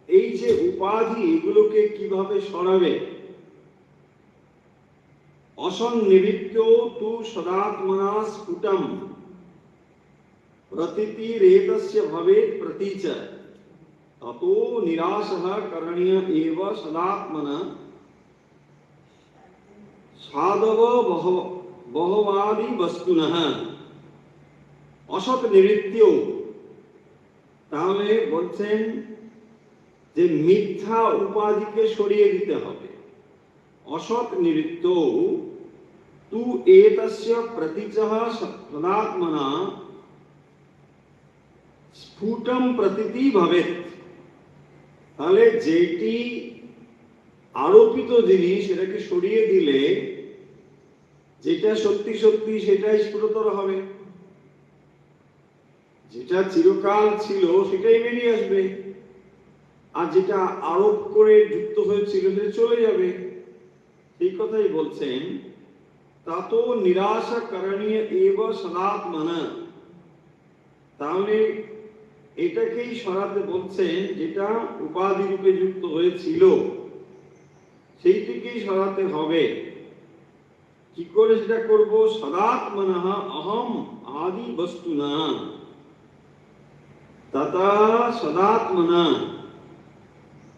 এই যে উপাধি, এগুলোকে কিভাবে সরাবে। অসন্নিবিত্ত তু সদাত্মনা স্ফুটম প্রতীতিরেতস্য ভবেৎ প্রতীচ ততো নিরাশঃ করণীয় এব সদাত্মনা সাধব বহবাদি বস্তুনঃ। অসৎ নিবৃত্ত, তাহলে বলছেন যে মিথ্যা উপাধিকে সরিয়ে দিতে হবে। অসৎ নিবৃত্ত তু এতস্য প্রতীচঃ সদাত্মনা স্ফুটম প্রতীতি ভবেৎ। তাহলে যেটি আরোপিত জিনিস সেটাকে সরিয়ে দিলে যেটা সত্যি সত্যি সেটাই স্ফুটতর হবে, যেটা চিরকাল ছিল সেটাই বেরিয়ে আসবে, আর যেটা আরোপ করে যুক্ত হয়েছিল সেটা চলে যাবে। এই কথাই বলছেন, তাতো নিরাশা করণীয় এব সদাত্মনা। তাহলে এটাকেই সরাতে বলছেন, যেটা উপাধি রূপে যুক্ত হয়েছিল সেইটিকেই সরাতে হবে। কি করে সেটা করব? সদাত্মনঃ অহম আদি বস্তুনা তথা সদাত্মনা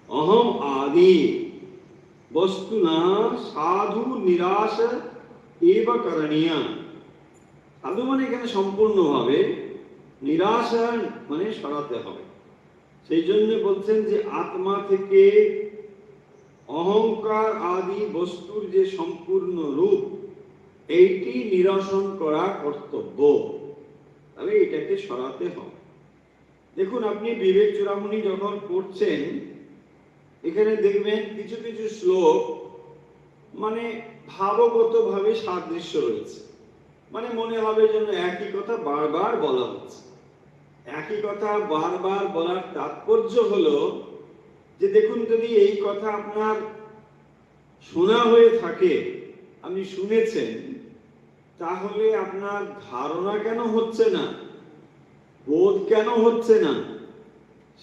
অহম আদি বস্তুনা সাধু নিরাশ এব করণীয়। সাধু মানে এখানে সম্পূর্ণভাবে, নিরাশ মানে সরাতে হবে। সেই জন্য বলছেন যে আত্মা থেকে অহংকার আদি বস্তুর যে সম্পূর্ণ রূপ, এইটি নিরসন করা কর্তব্য। তাহলে এটাকে সরাতে হবে। দেখুন, আপনি বিবেক চূড়ামণি যখন পড়ছেন, এখানে দেখবেন কিছু কিছু শ্লোক মানে ভাবগত ভাবে সাদৃশ্য রয়েছে। মানে মনে হবে যেন একই কথা বারবার বলা হচ্ছে। একই কথা বারবার বলার তাৎপর্য হলো যে দেখুন, যদি এই কথা আপনার শোনা হয়ে থাকে, আপনি শুনেছেন, তাহলে আপনার ধারণা কেন হচ্ছে না, বোধ কেন হচ্ছে না?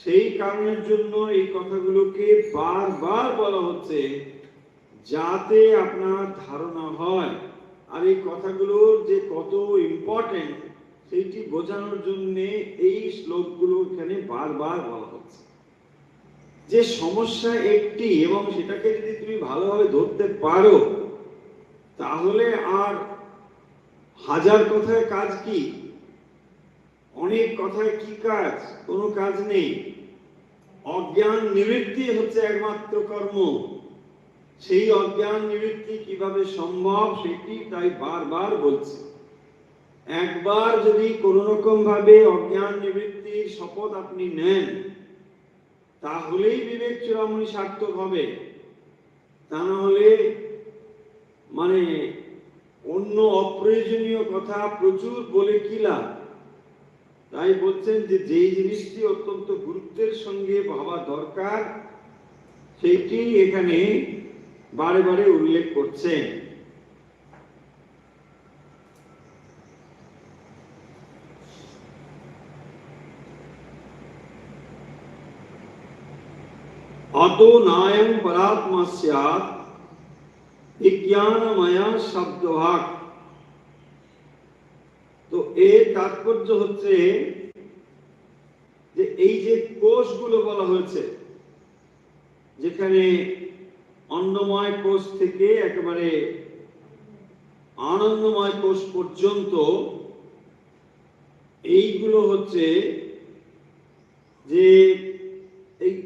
সেই কারণের জন্য এই কথাগুলোকে বারবার বলা হচ্ছে, যাতে আপনার ধারণা হয়। আর এই কথাগুলোর যে কত ইম্পর্টেন্ট সেইটি বোঝানোর জন্য এই শ্লোকগুলো এখানে বারবার বলা হচ্ছে। যে সমস্যা একটি, এবং সেটাকে যদি তুমি ভালোভাবে ধরতে পারো, তাহলে আর হাজার কথায় কাজ কি? অনেক কথায় কি কাজ? কোনো কাজ নেই। অজ্ঞান নিবৃত্তি হচ্ছে একমাত্র কর্ম। সেই অজ্ঞান নিবৃত্তি কিভাবে সম্ভব সেটি তাই বারবার বলছে। একবার যদি কোনো রকম ভাবে অজ্ঞান নিবৃত্তির শপথ আপনি নেন, তাহলেই বিবেক চূড়ামণি সার্থক হবে। তা না হলে মানে অন্য অপ্রয়োজনীয় কথা প্রচুর বলে কি লাভ? তাই বলছেন যে যেই জিনিসটি অত্যন্ত গুরুত্বের সঙ্গে ভাবা দরকার, সেইটি এখানে বারে বারে উল্লেখ করছেন। अतो नायं परात्मा स्यात् विज्ञानमय शब्दवाक। তো এর তাৎপর্য হচ্ছে যে এই যে কোষগুলো বলা হয়েছে, যেখানে অন্নময় কোষ থেকে একেবারে আনন্দময় কোষ পর্যন্ত, এইগুলো হচ্ছে যে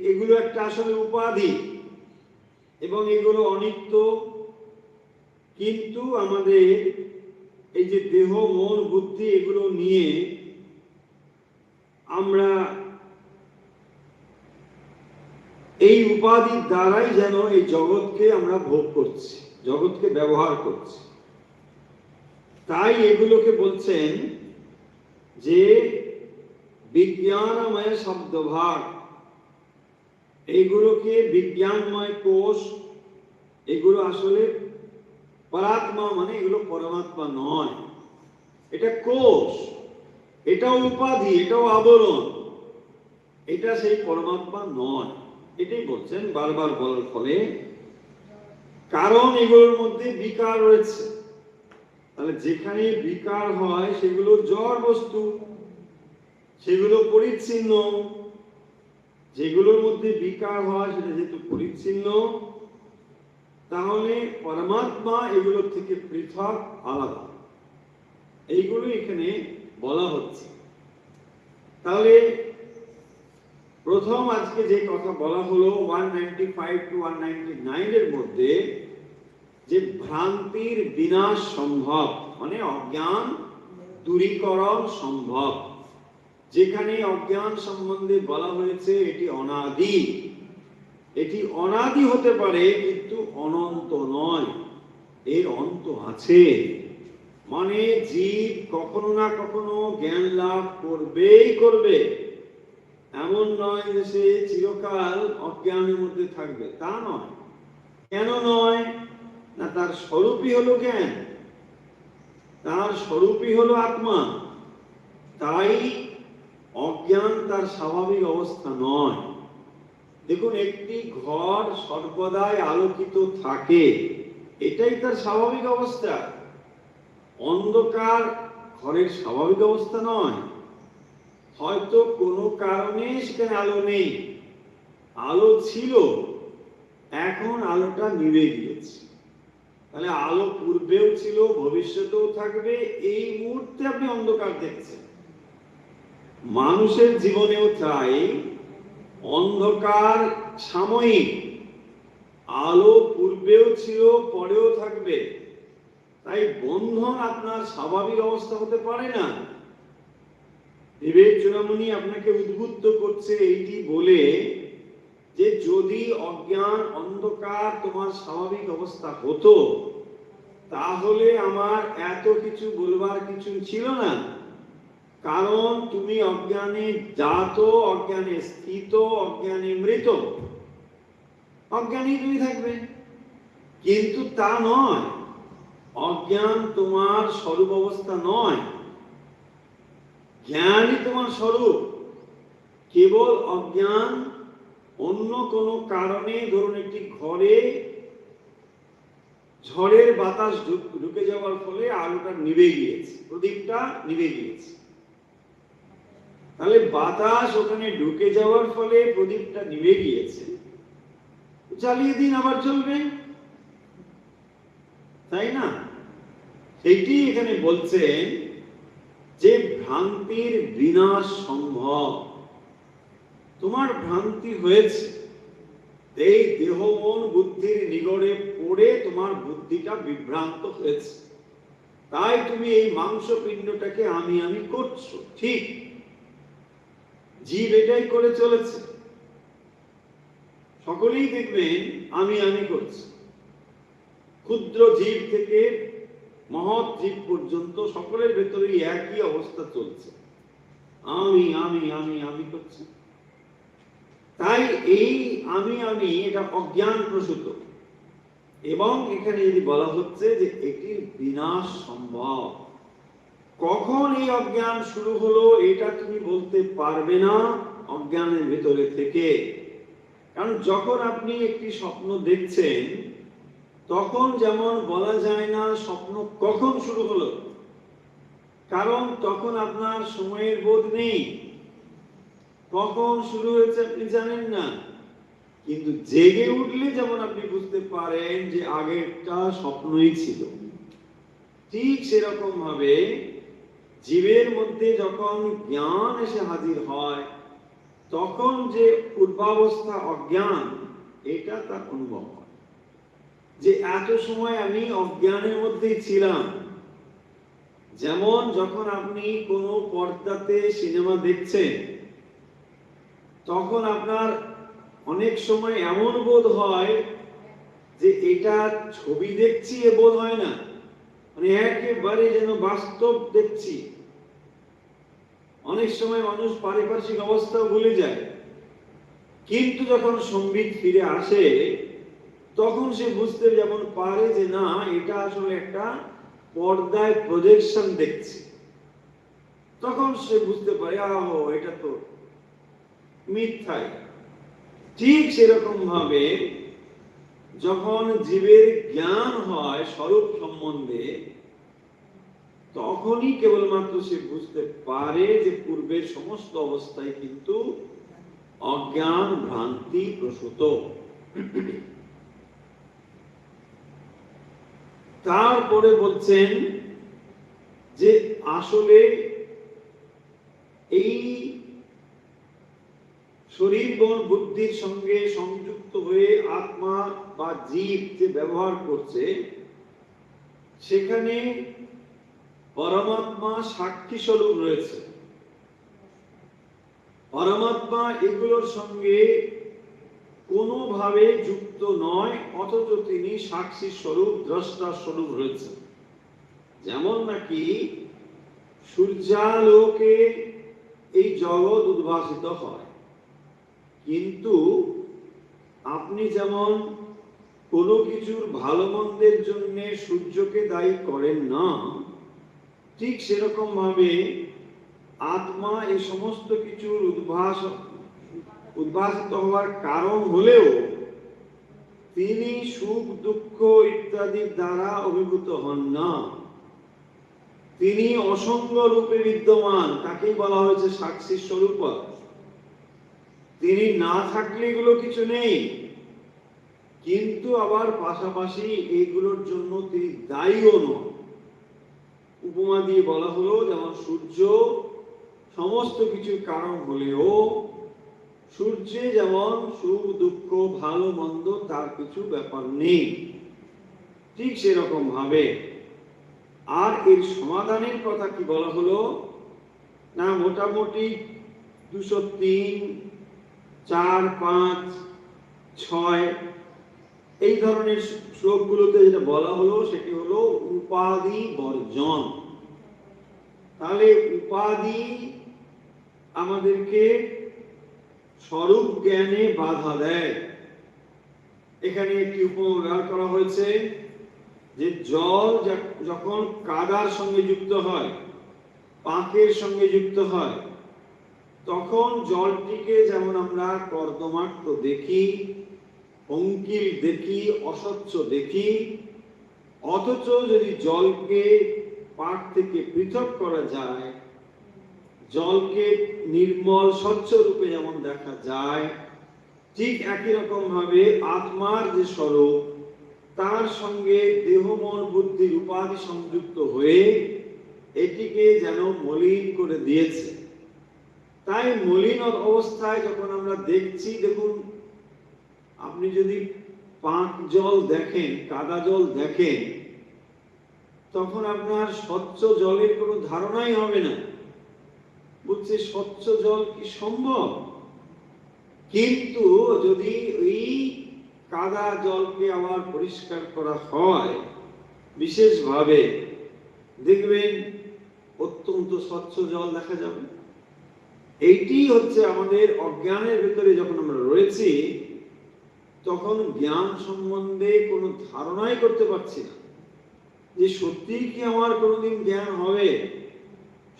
এগুলো একটা আসলে উপাধি, এবং এগুলো অনিত্য। কিন্তু আমাদের এই যে দেহ, মন, বুদ্ধি, এগুলো নিয়ে আমরা এই উপাধির দ্বারাই যেন এই জগৎকে আমরা ভোগ করছি, জগৎকে ব্যবহার করছি। তাই এগুলোকে বলছেন যে বিজ্ঞানময় শব্দভাগ। এইগুলোকে বিজ্ঞানময় কোষ, এগুলো আসলে পরাত্মা মানে এগুলো পরমাত্মা নয়। এটা কোষ, এটাও উপাধি, এটাও আবরণ, এটা সেই পরমাত্মা নয়। এটাই বলছেন বারবার বলার ফলে, কারণ এগুলোর মধ্যে বিকার রয়েছে। তাহলে যেখানে বিকার হয় সেগুলো জড় বস্তু, সেগুলো পরিচ্ছিন্ন। যেগুলোর মধ্যে বিকার হয় সেটা যেহেতু পরিচ্ছিন্ন, তাহলে পরমাত্মা এগুলোর থেকে পৃথক, আলাদা। এইগুলো এখানে বলা হচ্ছে। তাহলে প্রথম আজকে যে কথা বলা হলো 195 to 199 এর মধ্যে, যে ভ্রান্তির বিনাশ সম্ভব, মানে অজ্ঞান দূরীকরণ সম্ভব। যেখানে অজ্ঞান সম্বন্ধে বলা হয়েছে এটি অনাদি, এটি অনাদি হতে পারে কিন্তু অনন্ত নয়, এর অন্ত আছে। মানে জীব কখনো না কখনো জ্ঞান লাভ করবেই করবে, এমন নয় যে সে চিরকাল অজ্ঞানের মধ্যে থাকবে, তা নয়। কেন নয়? না, তার স্বরূপই হলো জ্ঞান, তার স্বরূপই হলো আত্মা। তাই অজ্ঞান তার স্বাভাবিক অবস্থা নয়। দেখুন, একটি ঘর সর্বদাই আলোকিত থাকে, এটাই তার স্বাভাবিক অবস্থা। অন্ধকার ঘরের স্বাভাবিক অবস্থা নয়। হয়তো কোনো কারণে সেখানে আলো নেই, আলো ছিল, এখন আলোটা নিভে গিয়েছে। তাহলে আলো পূর্বেও ছিল, ভবিষ্যতেও থাকবে, এই মুহূর্তে আপনি অন্ধকার দেখছেন। মানুষের জীবনেও তাই, অন্ধকার সাময়িক, আলো পূর্বেও ছিল, পরেও থাকবে। তাই বন্ধন আপনার স্বাভাবিক অবস্থা হতে পারে না। বিবেক চূড়ামণি আপনাকে উদ্বুদ্ধ করছে এইটি বলে যে যদি অজ্ঞান অন্ধকার তোমার স্বাভাবিক অবস্থা হতো, তাহলে আমার এত কিছু বলবার কিছু ছিল না। কারণ তুমি অজ্ঞানে জাত, অজ্ঞানে স্থিত, অজ্ঞানে মৃত, অজ্ঞানী তুমি থাকবে। কিন্তু তা নয়, অজ্ঞান তোমার স্বরূপ অবস্থা নয়, জ্ঞানই তোমার স্বরূপ। কেবল অজ্ঞান অন্য কোনো কারণে, ধরুন একটি ঘরে ঝড়ের বাতাস ঢুকে যাওয়ার ফলে আলোটা নিভে গিয়েছে, প্রদীপটা নিভে গিয়েছে। তাহলে বাতাস ওখানে ঢুকে যাওয়ার ফলে প্রদীপটা নিভে গিয়েছে, জ্বালিয়ে দিন, আবার চলবে, তাই না? সেইটি এখানে বলছেন যে ভ্রান্তির বিনাশ সম্ভব। তোমার ভ্রান্তি হয়েছে, এই দেহ মন বুদ্ধির নিগড়ে পড়ে তোমার বুদ্ধিটা বিভ্রান্ত হয়েছে, তাই তুমি এই মাংস পিণ্ডটাকে আমি আমি করছো। ঠিক, জীব এটাই করে চলেছে, সকলেই দেখবেন আমি আমি করছে। ক্ষুদ্র জীব থেকে মহৎ জীব পর্যন্ত সকলের ভেতরেই একই অবস্থা চলছে, আমি আমি আমি আমি করছে। তাই এই আমি আমি এটা অজ্ঞান প্রসূত, এবং এখানে যদি বলা হচ্ছে যে এটির বিনাশ সম্ভব। কখন এই অজ্ঞান শুরু হলো এটা তুমি বলতে পারবে না অজ্ঞানের ভেতরে থেকে। কারণ যখন আপনি একটি স্বপ্ন দেখছেন, তখন যেমন বলা যায় না স্বপ্ন কখন শুরু হলো, কারণ তখন আপনার সময়ের বোধ নেই, কখন শুরু হয়েছে আপনি জানেন না। কিন্তু জেগে উঠলে যেমন আপনি বুঝতে পারেন যে আগেরটা স্বপ্নই ছিল, ঠিক সেরকম ভাবে জীবের মধ্যে যখন জ্ঞান এসে হাজির হয়, তখন যে পূর্বাবস্থা অজ্ঞান, এটা তার অনুভব হয় যে এত সময় আমি অজ্ঞানের মধ্যেই ছিলাম। যেমন যখন আপনি কোনো পর্দাতে সিনেমা দেখছেন, তখন আপনার অনেক সময় এমন বোধ হয় যে এটা ছবি দেখছি, এ বোধ হয় না, মানে একেবারে যেন বাস্তব দেখছি। অনেক সময় মানুষ পারিপার্শ্বিক অবস্থাও ভুলে যায়, কিন্তু যখন সম্বিত ফিরে আসে, তখন সে বুঝতে যেমন পারে যে না, এটা আসলে একটা পর্দায় প্রজেকশন দেখছি। তখন সে বুঝতে পারে আহো, এটা তো মিথ্যাই। ঠিক সেরকম ভাবে যখন জীবের জ্ঞান হয় স্বরূপ সম্বন্ধে, তখনই কেবলমাত্র সে বুঝতে পারে যে পূর্বের সমস্ত অবস্থায় কিন্তু অজ্ঞান ভ্রান্তি প্রসূত। তারপরে বলছেন যে আসলে এই শরীর মন বুদ্ধির সঙ্গে সংযুক্ত হয়ে আত্মা বা জীব যে ব্যবহার করছে, সেখানে পরমাত্মা সাক্ষী স্বরূপ রয়েছে। পরমাত্মা এগুলোর সঙ্গে কোনোভাবে যুক্ত নয়, অথচ তিনি সাক্ষী স্বরূপ, দ্রষ্টা স্বরূপ রয়েছে। যেমন নাকি সূর্যালোকে এই জগৎ উদ্ভাসিত হয়, কিন্তু আপনি যেমন কোনো কিছুর ভালো মন্দের জন্য সূর্যকে দায়ী করেন না, ঠিক সেরকম ভাবে আত্মা এই সমস্ত কিছুর উদ্ভাসিত হওয়ার কারণ হলেও তিনি সুখ দুঃখ ইত্যাদির দ্বারা অভিভূত হন না। তিনি অসঙ্গ রূপে বিদ্যমান, তাকেই বলা হয়েছে সাক্ষী স্বরূপ। তিনি না থাকলে এগুলো কিছু নেই, কিন্তু আবার পাশাপাশি এইগুলোর জন্য তিনি দায়ীও নন। উপমা দিয়ে বলা হলো, যেমন সূর্য সমস্ত কিছুর কারণ হলেও সূর্যে যেমন সুখ দুঃখ ভালো মন্দ তার কিছু ব্যাপার নেই, ঠিক সেরকম ভাবে। আর এর সমাধানের কথা কি বলা হলো না, মোটামুটি 203, 4, 5, 6 এই ধরনের শ্লোকগুলোতে যেটা বলা হলো সেটি হলো উপাধি বর্জন। তাহলে উপাধি আমাদেরকে স্বরূপ জ্ঞানে বাধা দেয়। এখানে একটি উপমা ব্যবহার করা হয়েছে যে জল যখন কাদার সঙ্গে যুক্ত হয়, পাঁকের সঙ্গে যুক্ত হয়, তখন জলটিকে যেমন আমরা কর্দমাক্ত দেখি, অঙ্কিল দেখি, অস্বচ্ছ দেখি, অথচ যদি জলকে পাক থেকে পৃথক করা যায়, জলকে নির্মল স্বচ্ছ রূপে যেমন দেখা যায়, ঠিক একই রকম ভাবে আত্মার যে স্বরূপ, তার সঙ্গে দেহ মন বুদ্ধির উপাধি সংযুক্ত হয়ে এটিকে যেন মলিন করে দিয়েছে। তাই মলিন অবস্থায় যখন আমরা দেখছি, দেখুন আপনি যদি পাঁক জল দেখেন, কাদা জল দেখেন, তখন আপনার স্বচ্ছ জলের কোনো ধারণাই হবে না। বলছে স্বচ্ছ জল কি সম্ভব? কিন্তু যদি এই কাদা জলকে আবার পরিষ্কার করা হয় বিশেষভাবে, দেখবেন অত্যন্ত স্বচ্ছ জল দেখা যাবে। এইটি হচ্ছে আমাদের অজ্ঞানের ভেতরে যখন আমরা রয়েছি, তখন জ্ঞান সম্বন্ধে কোনো ধারণাই করতে পারছি না যে সত্যিই কি আমার কোনোদিন জ্ঞান হবে,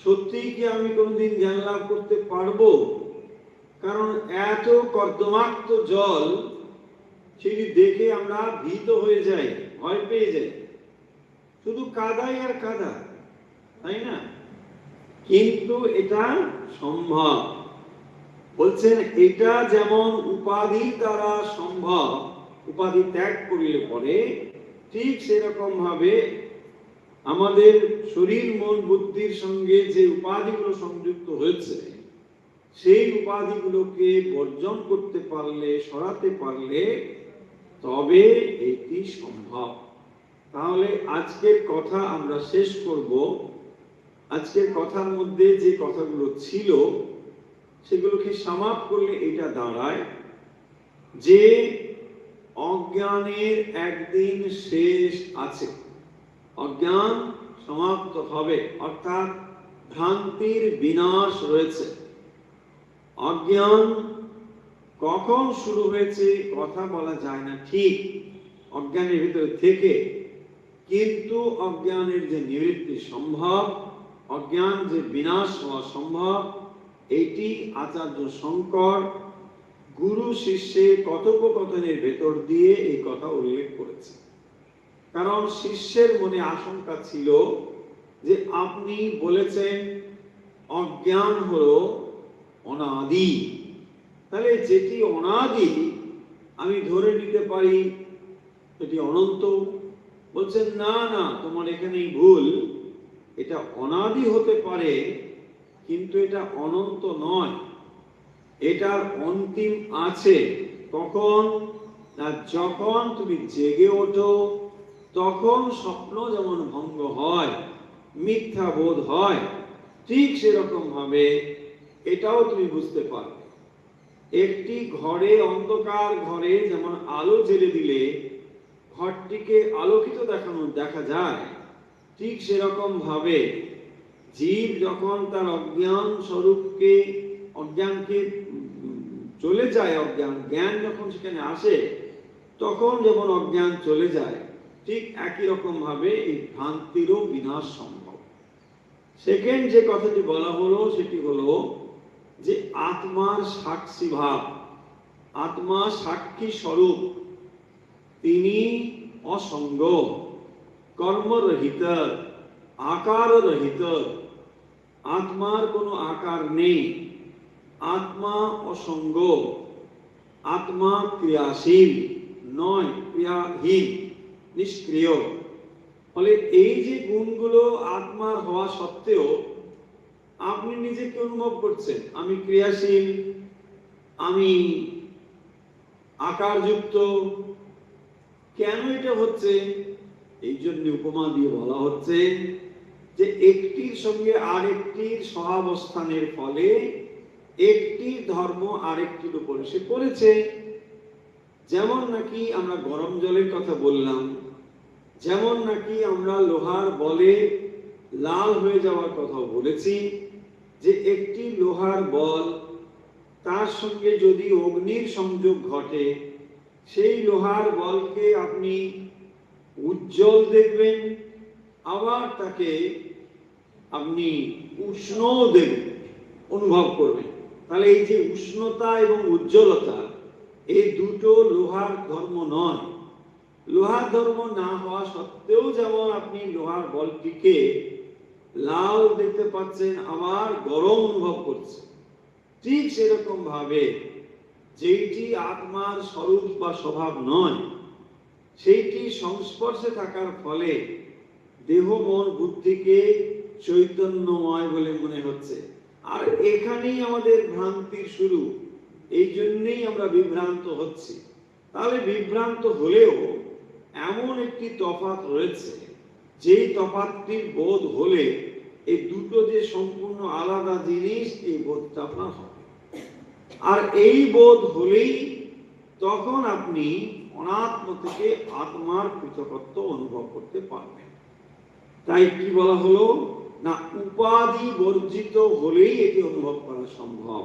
সত্যিই কি আমি কোনোদিন জ্ঞান লাভ করতে পারবো। কারণ এত কর্দমাক্ত জল, সেটি দেখে আমরা ভীত হয়ে যাই, ভয় পেয়ে যাই। শুধু কাদাই আর কাদা, তাই না? কিন্তু এটা সম্ভব। বলছেন এটা যেমন উপাধির দ্বারা সম্ভব, উপাধি ত্যাগ করিলে পরে, ঠিক সেরকম ভাবে আমাদের শরীর মন বুদ্ধির সঙ্গে যে উপাধিগুলো সংযুক্ত হয়েছে, সেই উপাধিগুলোকে বর্জন করতে পারলে, সরাতে পারলে তবে এটি সম্ভব। তাহলে আজকের কথা আমরা শেষ করব। আজকের কথার মধ্যে যে কথাগুলো ছিল সেগুলোকে সমাপ্ত করলে এটা দাঁড়ায় যে অজ্ঞানের একদিন শেষ আছে, অজ্ঞান সমাপ্ত হবে, অর্থাৎ ভ্রান্তির বিনাশ রয়েছে। অজ্ঞান কখন শুরু হয়েছে কথা বলা যায় না ঠিক অজ্ঞানের ভিতরে থেকে, কিন্তু অজ্ঞানের যে নিবৃত্তি সম্ভব, অজ্ঞান যে বিনাশ হওয়া সম্ভব, এইটি আচার্য শঙ্কর গুরু শিষ্যের কথোপকথনের ভেতর দিয়ে এই কথা উল্লেখ করেছে। কারণ শিষ্যের মনে আশঙ্কা ছিল যে আপনি বলেছেন অজ্ঞান হলো অনাদি, তাহলে যেটি অনাদি আমি ধরে নিতে পারি এটি অনন্ত। বলছেন না না, তোমার এখানেই ভুল, এটা অনাদি হতে পারে কিন্তু এটা অনন্ত নয়, এটার অন্তিম আছে। কখন না, যখন তুমি জেগে ওঠো তখন স্বপ্ন যেমন ভঙ্গ হয়, মিথ্যা বোধ হয়, ঠিক সেরকম ভাবে এটাও তুমি বুঝতে পারবে। একটি ঘরে, অন্ধকার ঘরে যেমন আলো জ্বেলে দিলে ঘরটিকে আলোকিত দেখা যায়, ঠিক সেরকম ভাবে জীব যখন তার অজ্ঞানকে চলে যায়, জ্ঞান যখন সেখানে আসে, তখন যেমন অজ্ঞান চলে যায়, ঠিক একই রকম ভাবে এই ভ্রান্তিরও বিনাশ সম্ভব। সেকেন্ড যে কথাটি বলা হলো সেটি হলো যে আত্মার সাক্ষী ভাব, আত্মা সাক্ষী স্বরূপ, তিনি অসঙ্গ, কর্মরহিত, আকার রহিত। আত্মার কোনো আকার নেই, আত্মা অসঙ্গ, আত্মা ক্রিয়াশীল নয়, ক্রিয়াহীন, নিষ্ক্রিয়। ফলে এই যে গুণগুলো আত্মার হওয়া সত্ত্বেও আপনি নিজেকে অনুভব করছেন আমি ক্রিয়াশীল, আমি আকারযুক্ত। কেন এটা হচ্ছে? এই জন্য উপমা দিয়ে বলা হচ্ছে যে একটির সঙ্গে আরেকটির সহাবস্থানের ফলে একটি ধর্ম আরেকটির উপরে সে পড়েছে। যেমন নাকি আমরা গরম জলের কথা বললাম, যেমন নাকি আমরা লোহার বলে লাল হয়ে যাওয়ার কথা বলেছি, যে একটি লোহার বল তার সঙ্গে যদি অগ্নির সংযোগ ঘটে, সেই লোহার বলকে আপনি উজ্জ্বল দেখবেন, আবার তাকে আপনি উষ্ণ দেখবেন, অনুভব করবেন। তাহলে এই যে উষ্ণতা এবং উজ্জ্বলতা, এই দুটো লোহার ধর্ম নয়। লোহার ধর্ম না হওয়া সত্ত্বেও যেমন আপনি লোহার বলটিকে লাল দেখতে পাচ্ছেন, আবার গরম অনুভব করছেন, ঠিক সেরকম ভাবে যেটি আত্মার স্বরূপ বা স্বভাব নয়, সেইটি সংস্পর্শে থাকার ফলে দেহ মন বুদ্ধিকে চৈতন্যময় বলে মনে হচ্ছে। আর এখানেই আমাদের ভ্রান্তির শুরু, এই জন্যই আমরা বিভ্রান্ত হচ্ছি। তাহলে বিভ্রান্ত হলেও এমন একটি তফাৎ রয়েছে, যেই তফাৎটির বোধ হলে এই দুটো যে সম্পূর্ণ আলাদা জিনিস, এই বোধটা আপনার হবে। আর এই বোধ হলেই তখন আপনি অনাত্ম থেকে আত্মার পৃথকত্ব অনুভব করতে পারবেন। তাই কি বলা হলো না, উপাধি বর্জিত হলেই এটি অনুভব করা সম্ভব।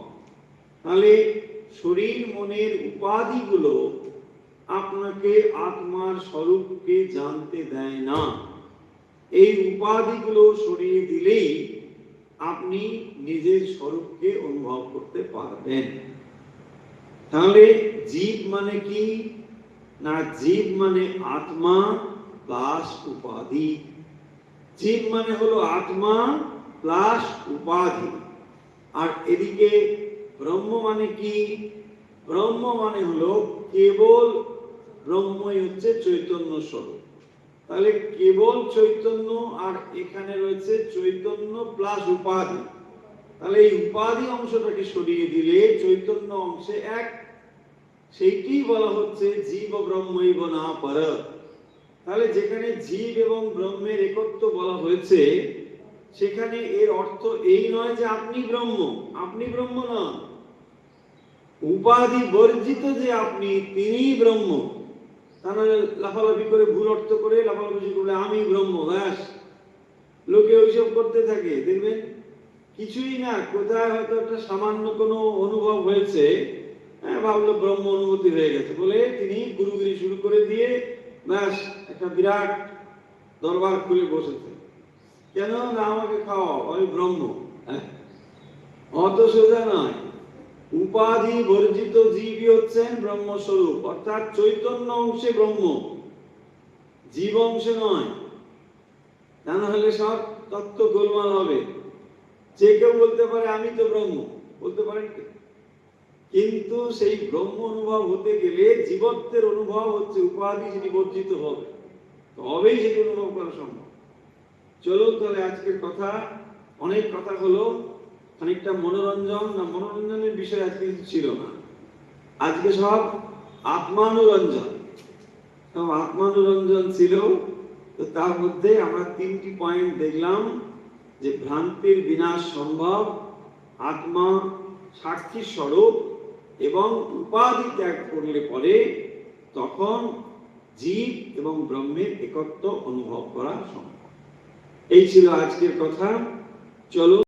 তাহলে শরীর মনের উপাধিগুলো আপনাকে আত্মার স্বরূপকে জানতে দেয় না। এই উপাধিগুলো সরিয়ে দিলেই আপনি নিজের স্বরূপকে অনুভব করতে পারবেন। তাহলে জীব মানে কি না, জীব মানে আত্মা প্লাস উপাধি। জীব মানে হলো আত্মা প্লাস উপাধি। আর এদিকে ব্রহ্ম মানে কি? ব্রহ্ম মানে হলো কেবল ব্রহ্মই হচ্ছে চৈতন্য স্বরূপ। তাহলে কেবল চৈতন্য, আর এখানে রয়েছে চৈতন্য প্লাস উপাধি। তাহলে এই উপাধি অংশটাকে সরিয়ে দিলে চৈতন্য অংশে এক, সেইটি বলা হচ্ছে জীব ব্রহ্মৈব না পর। তাহলে যেখানে জীব এবং ব্রহ্মের একত্ব বলা হয়েছে, সেখানে এর অর্থ এই নয় যে আপনি ব্রহ্ম, আপনি ব্রহ্ম নন। উপাধি বর্জিত যে আপনি, তিনি ব্রহ্ম। তাহলে লাফালাফি করে, ভুল অর্থ করে লাফালাফি করলে আমি ব্রহ্ম, ব্যাস লোকে ওইসব করতে থাকে, দেখবেন কিছুই না, কোথায় হয়তো একটা সামান্য কোনো অনুভব হয়েছে, ভাবলো ব্রহ্ম অনুভূতি হয়ে গেছে বলে তিনি গুরুগিরি শুরু করে দিয়ে ব্যাস একটা বিরাট দরবার খুলে বসেছে। কেন না, আমাকে খাওয়াও, আমি ব্রহ্ম। অত সোজা নয়। উপাধি বর্জিত জীবই হচ্ছেন ব্রহ্মস্বরূপ, অর্থাৎ চৈতন্য অংশে ব্রহ্ম, জীব অংশে নয়। তা না হলে সব তত্ত্ব গোলমাল হবে। যে কেউ বলতে পারে আমি তো ব্রহ্ম, বলতে পারেন, কিন্তু সেই ব্রহ্ম অনুভব হতে গেলে জীবত্বের অনুভব হচ্ছে উপাধি সেটি বর্জিত হবে, তবেই সেটি অনুভব করা সম্ভব। চলো তাহলে আজকের কথা, অনেক কথা হলো, খানিকটা মনোরঞ্জন, না মনোরঞ্জনের বিষয় আজকে কিছু ছিল না, আজকে সব আত্মানুরঞ্জন, সব আত্মানুরঞ্জন ছিল। তো তার মধ্যে আমরা তিনটি পয়েন্ট দেখলাম, যে ভ্রান্তির বিনাশ সম্ভব, আত্মা সাক্ষী স্বরূপ, এবং উপাধি ত্যাগ করলে পরে তখন জীব এবং ব্রহ্মের একত্ব অনুভব করা সম্ভব। এই ছিল আজকের কথা। চলো